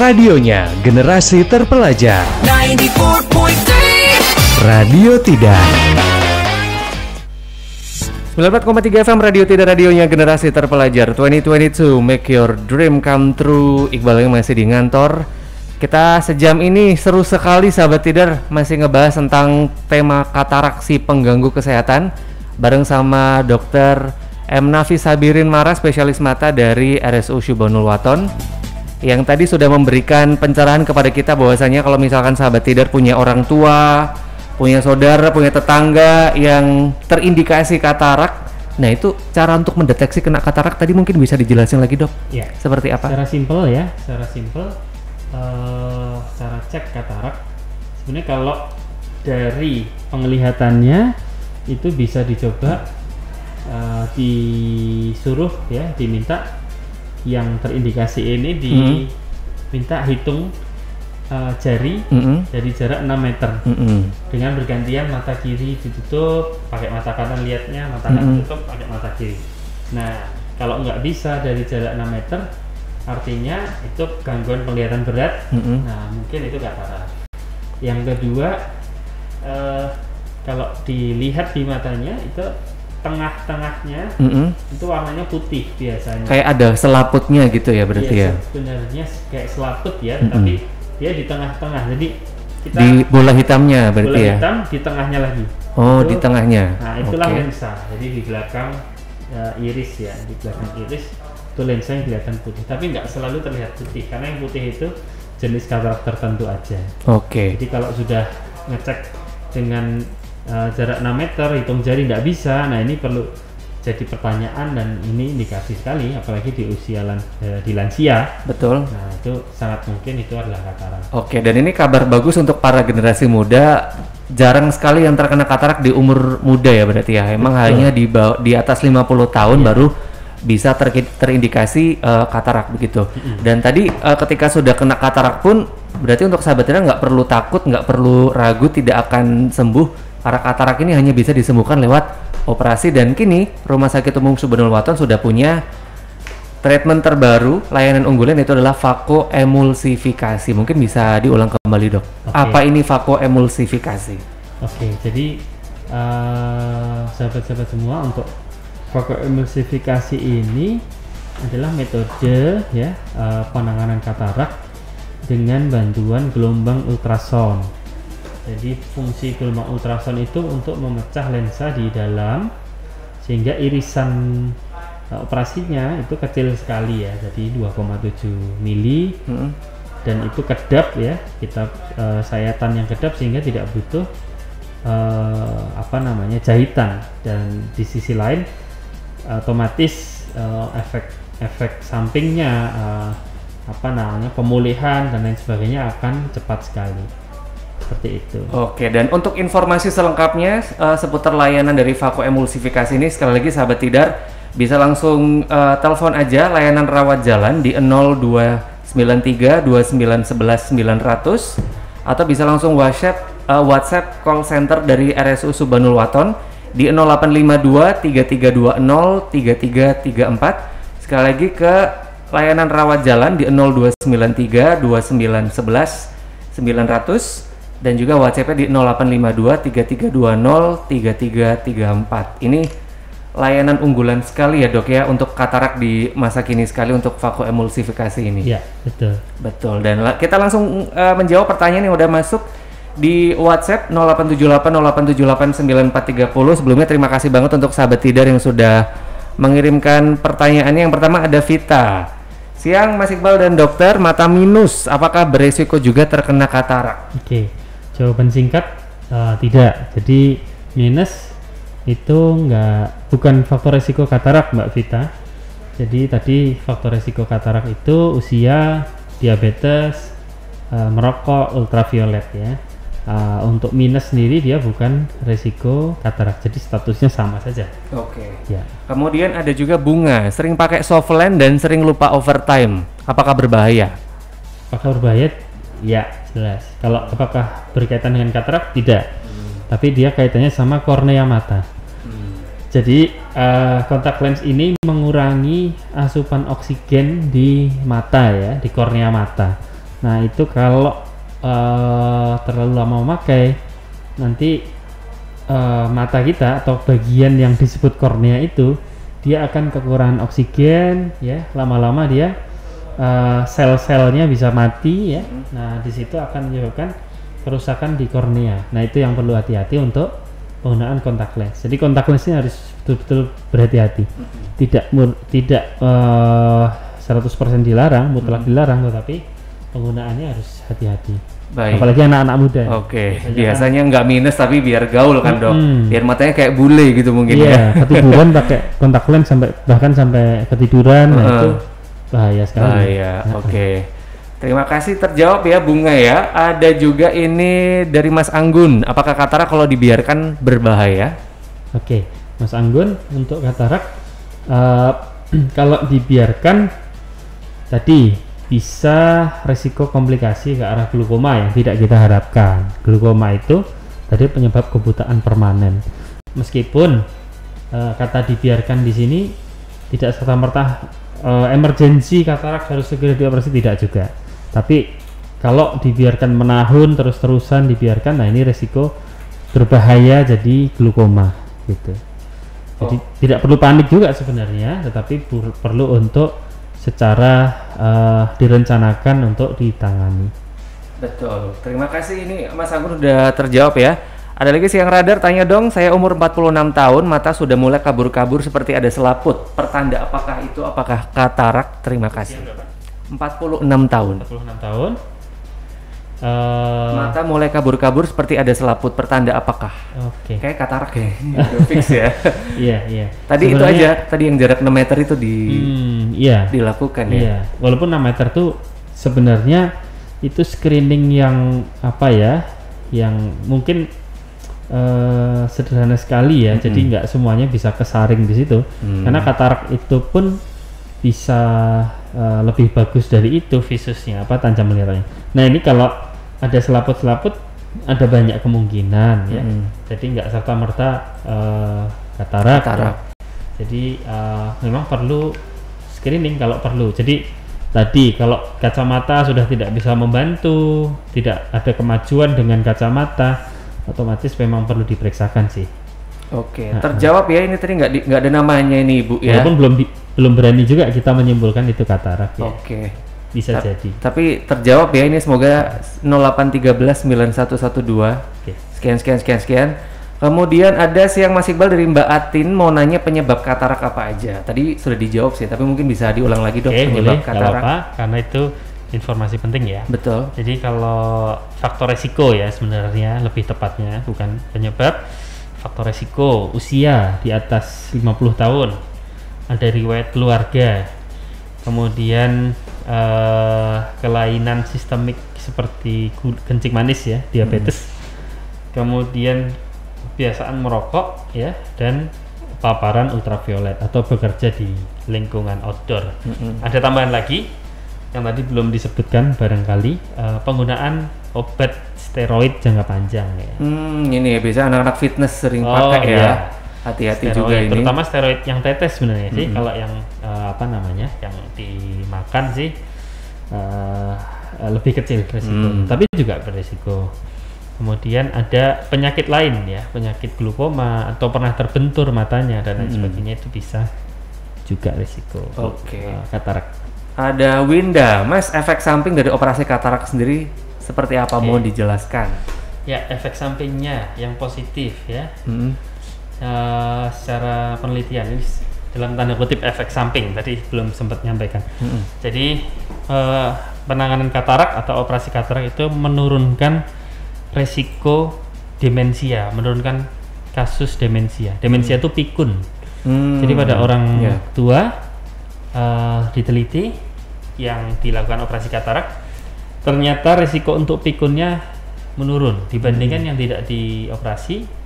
Radionya generasi terpelajar. 94.3 Radio Tidar. 94,3 FM Radio Tidar, radionya generasi terpelajar. 2022 make your dream come true. Iqbal yang masih di ngantor. Kita sejam ini seru sekali sahabat Tidar, masih ngebahas tentang tema katarak si pengganggu kesehatan bareng sama Dr. M. Nafis Sabirin Mara, spesialis mata dari RSU Subhanul Waton, yang tadi sudah memberikan pencerahan kepada kita bahwasanya kalau misalkan sahabat Tidar punya orang tua, punya saudara, punya tetangga yang terindikasi katarak, nah itu cara untuk mendeteksi kena katarak tadi mungkin bisa dijelasin lagi dok? Ya. Seperti apa? Secara simpel ya, cara cek katarak sebenarnya kalau dari penglihatannya itu bisa dicoba disuruh ya, diminta yang terindikasi ini diminta hitung jari dari jarak 6 meter dengan bergantian mata kiri ditutup pakai mata kanan lihatnya, mata kanan tutup pakai mata kiri. Nah kalau nggak bisa dari jarak 6 meter artinya itu gangguan penglihatan berat. Nah mungkin itu katarak. Yang kedua kalau dilihat di matanya itu tengah-tengahnya itu warnanya putih biasanya, kayak ada selaputnya gitu ya berarti ya? Sebenarnya kayak selaput ya, tapi dia di tengah-tengah, jadi kita di bola hitamnya berarti bola ya? hitam di tengahnya lagi. Oh itu, di tengahnya. Nah itulah lensa, jadi di belakang iris ya, di belakang iris itu lensa yang kelihatan putih, tapi nggak selalu terlihat putih karena yang putih itu jenis katarak tertentu aja. Jadi kalau sudah ngecek dengan jarak 6 meter hitung jari nggak bisa, nah ini perlu jadi pertanyaan dan ini indikasi sekali apalagi di usia di lansia. Betul. Nah itu sangat mungkin itu adalah katarak. Dan ini kabar bagus untuk para generasi muda, jarang sekali yang terkena katarak di umur muda ya berarti ya, emang hanya di atas 50 tahun baru bisa terindikasi katarak begitu. Dan tadi ketika sudah kena katarak pun berarti untuk sahabat Tidar nggak perlu takut, nggak perlu ragu, tidak akan sembuh karena katarak ini hanya bisa disembuhkan lewat operasi. Dan kini Rumah Sakit Umum Subhanul Waton sudah punya treatment terbaru, layanan unggulan, itu adalah vakoemulsifikasi. Mungkin bisa diulang kembali dok, apa ini vakoemulsifikasi? Jadi sahabat-sahabat semua, untuk vakoemulsifikasi ini adalah metode ya penanganan katarak dengan bantuan gelombang ultrasound. Jadi fungsi gelombang ultrasound itu untuk memecah lensa di dalam sehingga irisan operasinya itu kecil sekali ya, jadi 2,7 mili dan itu kedap ya, kita sayatan yang kedap sehingga tidak butuh jahitan, dan di sisi lain otomatis efek sampingnya pemulihan dan lain sebagainya akan cepat sekali. Seperti itu. Dan untuk informasi selengkapnya seputar layanan dari vakoemulsifikasi ini, sekali lagi sahabat Tidar bisa langsung telepon aja layanan rawat jalan di 0293 2911 900 atau bisa langsung WhatsApp call center dari RSU Subhanul Waton di 0852 3320 3334. Sekali lagi ke layanan rawat jalan di 0293 2911 900 dan juga WhatsApp di 0852 3320 3334. Ini layanan unggulan sekali ya dok ya untuk katarak di masa kini sekali untuk vakoemulsifikasi ini. Iya, betul. Betul. Dan kita langsung menjawab pertanyaan yang udah masuk di WhatsApp 0878 Sebelumnya terima kasih banget untuk sahabat Tidar yang sudah mengirimkan pertanyaannya. Yang pertama ada Vita. Siang Mas Iqbal dan dokter, mata minus apakah beresiko juga terkena katarak? Oke, jawaban singkat tidak. Jadi minus itu bukan faktor resiko katarak Mbak Vita. Jadi tadi faktor resiko katarak itu usia, diabetes, merokok, ultraviolet ya. Untuk minus sendiri dia bukan resiko katarak, jadi statusnya sama saja. Oke. Ya. Kemudian ada juga Bunga, sering pakai softland dan sering lupa overtime. Apakah berbahaya? Apakah berbahaya? Ya, jelas. Kalau apakah berkaitan dengan katarak? Tidak. Tapi dia kaitannya sama kornea mata. Jadi kontak lens ini mengurangi asupan oksigen di mata ya, di kornea mata. Nah itu kalau terlalu lama memakai, nanti mata kita atau bagian yang disebut kornea itu dia akan kekurangan oksigen ya, lama-lama dia sel-selnya bisa mati ya. Nah di situ akan menyebabkan kerusakan di kornea. Nah itu yang perlu hati-hati untuk penggunaan kontak lens. Jadi kontak lensnya harus betul-betul berhati-hati. Tidak 100% dilarang, mutlak dilarang, tetapi penggunaannya harus hati-hati. Baik. Apalagi anak-anak muda. Oke. Biasanya nggak minus tapi biar gaul kan dok. Biar matanya kayak bule gitu mungkin iya, ya. ketiduran pakai kontak lens bahkan sampai ketiduran. Nah itu bahaya sekali. Bahaya. Oke. Terima kasih, terjawab ya Bunga ya. Ada juga ini dari Mas Anggun. Apakah katarak kalau dibiarkan berbahaya? Oke, Mas Anggun, untuk katarak kalau dibiarkan tadi bisa resiko komplikasi ke arah glukoma yang tidak kita harapkan. Glukoma itu tadi penyebab kebutaan permanen. Meskipun kata dibiarkan di sini tidak serta-merta emergensi katarak harus segera dioperasi, tidak juga. Tapi kalau dibiarkan menahun terus-terusan dibiarkan, nah ini resiko berbahaya jadi glukoma gitu. Jadi tidak perlu panik juga sebenarnya, tetapi perlu untuk secara direncanakan untuk ditangani. Betul. Terima kasih, ini Mas Anggun sudah terjawab ya. Ada lagi Siang Radar tanya dong, saya umur 46 tahun, mata sudah mulai kabur-kabur seperti ada selaput. Pertanda apakah itu? Apakah katarak? Terima kasih. 46 tahun. 46 tahun. Mata mulai kabur-kabur seperti ada selaput. Pertanda apakah? Oke. Kayak katarak ya. Fix ya. Iya. Tadi sebenarnya, itu aja. Tadi yang jarak 6 meter itu dilakukan ya. Iya. Walaupun 6 meter tuh sebenarnya itu screening yang apa ya? Yang mungkin sederhana sekali ya. Jadi nggak semuanya bisa kesaring di situ. Karena katarak itu pun bisa lebih bagus dari itu visusnya, tajam melihatnya. Nah ini kalau ada selaput-selaput ada banyak kemungkinan ya. Jadi nggak serta-merta katarak. Ya. Jadi memang perlu screening kalau perlu. Jadi tadi kalau kacamata sudah tidak bisa membantu, tidak ada kemajuan dengan kacamata, otomatis memang perlu diperiksakan sih. Oke, terjawab ya, ini tadi nggak ada namanya ini Ibu ya. Walaupun belum berani juga kita menyimpulkan itu katarak ya. Oke. Bisa jadi. Tapi terjawab ya, ini semoga 08139112. Oke. Sekian. Kemudian ada Siang Mas Iqbal dari Mbak Atin mau nanya penyebab katarak apa aja. Tadi sudah dijawab sih, tapi mungkin bisa diulang lagi dok. Penyebab katarak. Apa, karena itu informasi penting ya. Betul. Jadi kalau faktor resiko ya sebenarnya lebih tepatnya bukan penyebab. Faktor resiko usia di atas 50 tahun, ada riwayat keluarga, kemudian kelainan sistemik seperti kencing manis ya, diabetes, kemudian kebiasaan merokok ya, dan paparan ultraviolet atau bekerja di lingkungan outdoor. Ada tambahan lagi yang tadi belum disebutkan barangkali, penggunaan obat steroid jangka panjang ya. Ini ya biasa anak-anak fitness sering pakai ya. Hati-hati steroid, juga ini. terutama steroid yang tetes sebenarnya sih. Mm-mm. Kalau yang apa namanya, yang dimakan sih lebih kecil resiko, tapi juga beresiko. Kemudian ada penyakit lain ya, penyakit glaukoma atau pernah terbentur matanya dan lain sebagainya, itu bisa juga resiko katarak. Ada Winda, Mas, efek samping dari operasi katarak sendiri seperti apa? Mau dijelaskan? Ya, efek sampingnya yang positif ya. Secara penelitian ini dalam tanda kutip efek samping, tadi belum sempat nyampaikan. Jadi penanganan katarak atau operasi katarak itu menurunkan resiko demensia, menurunkan kasus demensia. Demensia itu pikun. Jadi pada orang tua diteliti yang dilakukan operasi katarak, ternyata resiko untuk pikunnya menurun dibandingkan yang tidak dioperasi.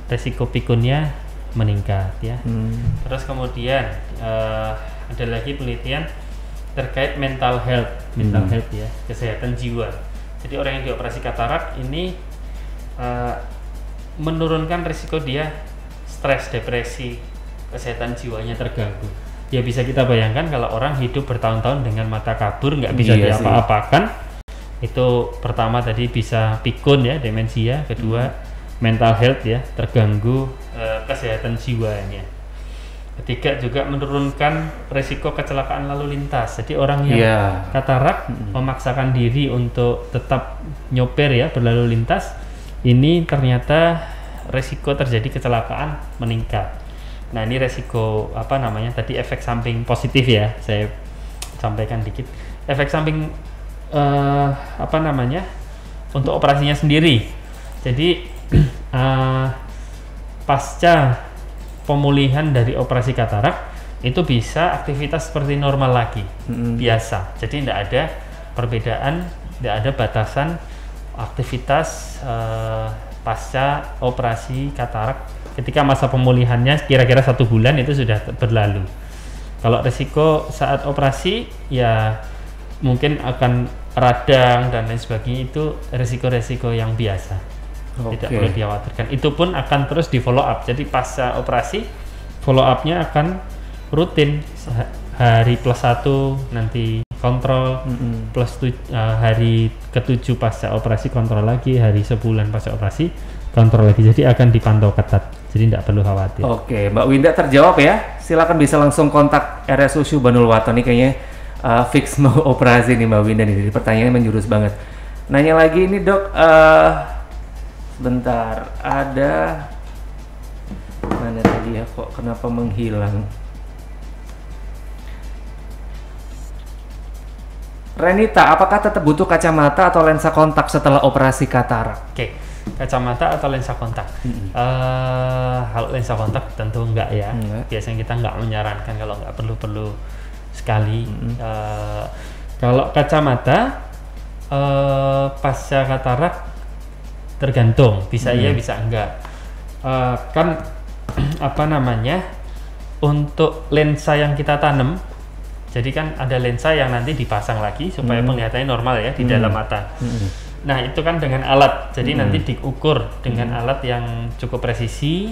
Resiko pikunnya meningkat ya. Terus kemudian ada lagi penelitian terkait mental health ya, kesehatan jiwa. Jadi orang yang dioperasi katarak ini menurunkan risiko dia stres, depresi, kesehatan jiwanya terganggu. Ya bisa kita bayangkan kalau orang hidup bertahun-tahun dengan mata kabur, nggak bisa diapa-apakan. Itu pertama tadi bisa pikun ya, demensia. Kedua mental health ya, terganggu kesehatan jiwanya. Ketiga juga menurunkan risiko kecelakaan lalu lintas. Jadi orang yang katarak memaksakan diri untuk tetap nyoper ya, berlalu lintas, ini ternyata risiko terjadi kecelakaan meningkat. Nah ini resiko apa namanya tadi, efek samping positif ya, saya sampaikan dikit. Efek samping apa namanya untuk operasinya sendiri. Jadi pasca pemulihan dari operasi katarak itu bisa aktivitas seperti normal lagi, biasa. Jadi tidak ada perbedaan, tidak ada batasan aktivitas pasca operasi katarak. Ketika masa pemulihannya kira-kira 1 bulan itu sudah berlalu. Kalau resiko saat operasi ya mungkin akan radang dan lain sebagainya, itu resiko-resiko yang biasa. Tidak perlu dikhawatirkan. Itu pun akan terus di follow up. Jadi pasca operasi follow up-nya akan rutin. Hari +1 nanti kontrol, hari ke-7 pasca operasi kontrol lagi, hari sebulan pasca operasi kontrol lagi. Jadi akan dipantau ketat. Jadi tidak perlu khawatir. Oke, Mbak Winda terjawab ya. Silakan bisa langsung kontak RSUSU Banulwato nih, kayaknya fix mau operasi nih Mbak Winda nih. Pertanyaannya menjurus banget. Nanya lagi ini dok, bentar, ada mana tadi ya, kok kenapa menghilang? Renita, apakah tetap butuh kacamata atau lensa kontak setelah operasi katarak? Oke, kacamata atau lensa kontak? Kalau lensa kontak tentu enggak ya. Biasanya kita enggak menyarankan kalau enggak perlu-perlu sekali. Kalau kacamata pasca katarak tergantung, bisa iya bisa enggak. Kan apa namanya, untuk lensa yang kita tanam, jadi kan ada lensa yang nanti dipasang lagi supaya penglihatannya normal ya di dalam mata. Nah itu kan dengan alat, jadi nanti diukur dengan alat yang cukup presisi.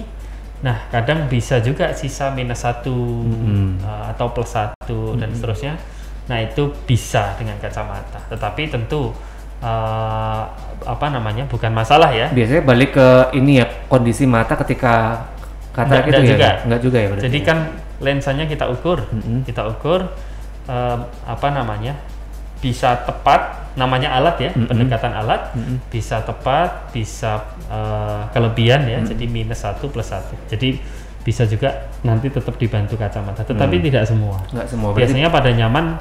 Nah kadang bisa juga sisa -1 atau +1 dan seterusnya. Nah itu bisa dengan kacamata, tetapi tentu apa namanya, bukan masalah ya. Biasanya balik ke ini ya, kondisi mata ketika katarak itu ya? Enggak juga ya. Jadi kan lensanya kita ukur, apa namanya, bisa tepat, namanya alat ya, pendekatan alat, bisa tepat, bisa kelebihan ya, jadi -1 +1. Jadi bisa juga nanti tetap dibantu kacamata, tetapi tidak semua. Nggak semua. Biasanya pada nyaman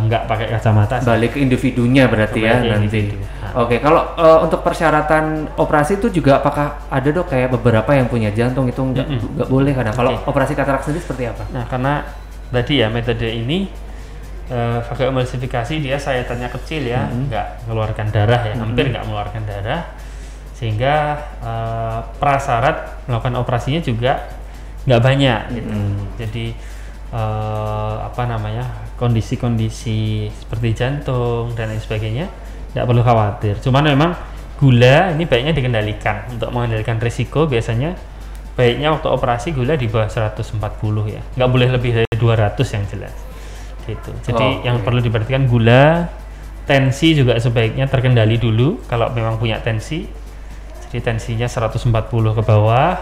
nggak pakai kacamata. Balik ke individunya berarti ya nanti. Oke, kalau untuk persyaratan operasi itu juga apakah ada dok kayak beberapa yang punya jantung itu nggak boleh karena kalau operasi katarak sendiri seperti apa? Nah karena tadi ya metode ini pakai emulsifikasi, dia sayatannya kecil ya, nggak mengeluarkan darah ya, hampir nggak mengeluarkan darah, sehingga prasyarat melakukan operasinya juga nggak banyak gitu. Jadi apa namanya, kondisi-kondisi seperti jantung dan lain sebagainya tidak perlu khawatir. Cuman memang gula ini baiknya dikendalikan. Untuk mengendalikan risiko biasanya sebaiknya waktu operasi gula di bawah 140 ya, nggak boleh lebih dari 200 yang jelas gitu. Jadi yang perlu diperhatikan gula, tensi juga sebaiknya terkendali dulu kalau memang punya tensi. Jadi tensinya 140 ke bawah.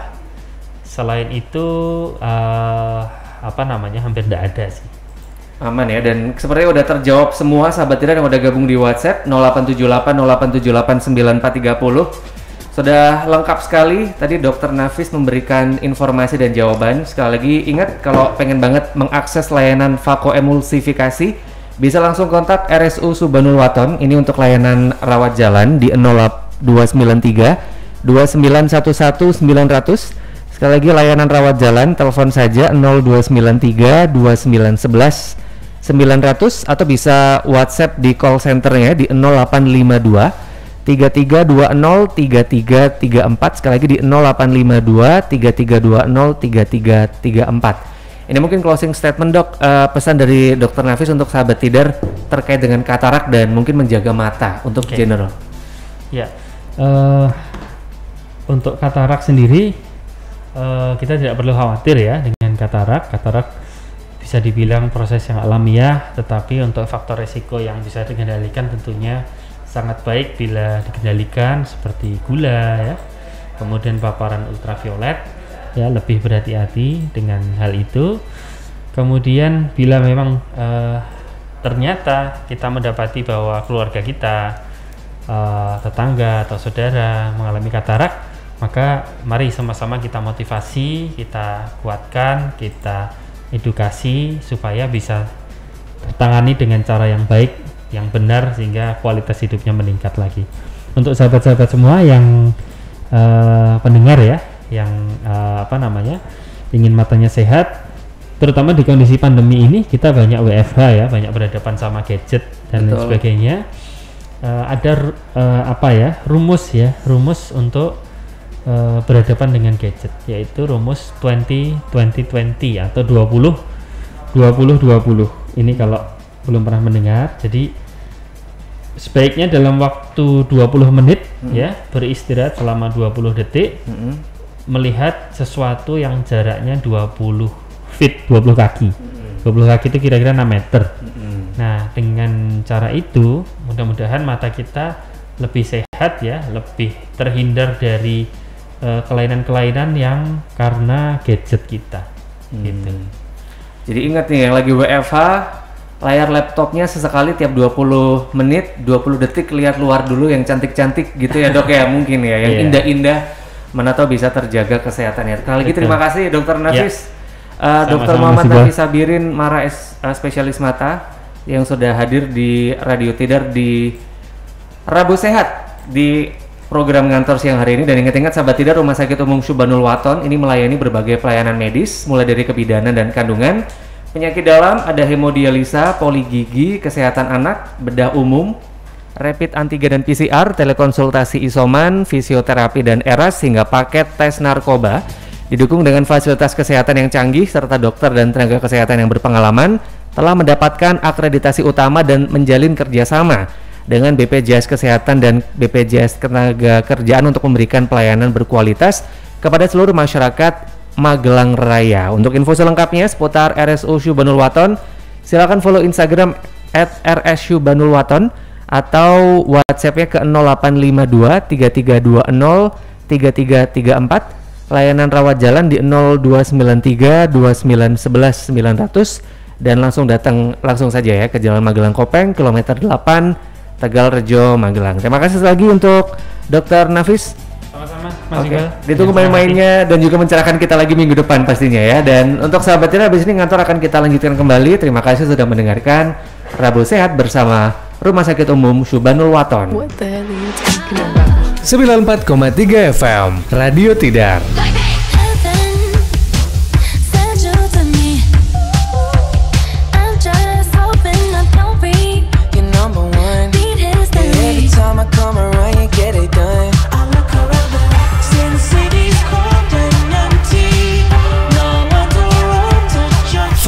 Selain itu hampir tidak ada sih. Aman ya, dan sepertinya udah terjawab semua sahabat Tidar yang udah gabung di WhatsApp 0878 Sudah lengkap sekali tadi Dokter Nafis memberikan informasi dan jawaban. Sekali lagi ingat, kalau pengen banget mengakses layanan vakoemulsifikasi bisa langsung kontak RSU Subhanul Waton. Ini untuk layanan rawat jalan di 0293 2911 900. Sekali lagi layanan rawat jalan telepon saja 0293 2911 900 atau bisa WhatsApp di call centernya di 0852 3320 3334. Sekali lagi di 0852 3320 3334. Ini mungkin closing statement dok, pesan dari Dokter Nafis untuk sahabat Tidar terkait dengan katarak dan mungkin menjaga mata untuk general. Ya, untuk katarak sendiri kita tidak perlu khawatir ya dengan katarak. Katarak bisa dibilang proses yang alamiah, tetapi untuk faktor resiko yang bisa dikendalikan tentunya sangat baik bila dikendalikan, seperti gula ya, kemudian paparan ultraviolet ya, lebih berhati-hati dengan hal itu. Kemudian bila memang ternyata kita mendapati bahwa keluarga kita, tetangga atau saudara mengalami katarak, maka mari sama-sama kita motivasi, kita kuatkan, kita edukasi supaya bisa tertangani dengan cara yang baik, yang benar, sehingga kualitas hidupnya meningkat lagi. Untuk sahabat-sahabat semua yang pendengar ya, yang ingin matanya sehat, terutama di kondisi pandemi ini kita banyak WFH ya, banyak berhadapan sama gadget dan lain sebagainya. Ada rumus untuk berhadapan dengan gadget, yaitu rumus 20-20-20 atau 20-20-20. Ini kalau belum pernah mendengar, jadi sebaiknya dalam waktu 20 menit ya, beristirahat selama 20 detik, melihat sesuatu yang jaraknya 20 feet, 20 kaki. 20 kaki itu kira-kira 6 meter. Nah, dengan cara itu mudah-mudahan mata kita lebih sehat ya, lebih terhindar dari kelainan-kelainan yang karena gadget kita. Gitu. Jadi ingat nih yang lagi WFH, layar laptopnya sesekali tiap 20 menit, 20 detik lihat luar dulu yang cantik-cantik gitu ya dok ya, mungkin ya, yang indah-indah, mana tahu bisa terjaga kesehatannya. Sekali lagi terima kasih Dokter Nafis, Dokter Muhammad Nafis Sabirin, Mara spesialis mata yang sudah hadir di Radio Tidar di Rabu Sehat di program ngantor siang hari ini. Dan ingat-ingat sahabat Tidar, Rumah Sakit Umum Subhanul Waton ini melayani berbagai pelayanan medis mulai dari kebidanan dan kandungan, penyakit dalam, ada hemodialisa, poligigi, kesehatan anak, bedah umum, rapid antigen dan PCR, telekonsultasi isoman, fisioterapi dan eras, hingga paket tes narkoba. Didukung dengan fasilitas kesehatan yang canggih serta dokter dan tenaga kesehatan yang berpengalaman, telah mendapatkan akreditasi utama dan menjalin kerjasama dengan BPJS Kesehatan dan BPJS Tenaga Kerjaan untuk memberikan pelayanan berkualitas kepada seluruh masyarakat Magelang Raya. Untuk info selengkapnya seputar RSU Subhanul Waton, silakan follow Instagram @rsubanulwaton atau WhatsApp-nya ke 0852 3320 3334. Layanan rawat jalan di 0293 2911 900 dan langsung saja ya ke Jalan Magelang Kopeng, kilometer 8, Tegalrejo, Magelang. Terima kasih lagi untuk Dokter Nafis. Sama-sama, Mas Iqbal. Ditunggu main-mainnya dan juga mencerahkan kita lagi minggu depan pastinya ya. Dan untuk sahabat Tidar, habis ini ngantor akan kita lanjutkan kembali. Terima kasih sudah mendengarkan Rabu Sehat bersama Rumah Sakit Umum Subhanul Waton. 94,3 FM Radio Tidar.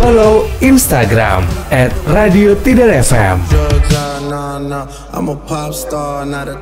Follow Instagram @Radio Tidar FM. I'm a pop star, not a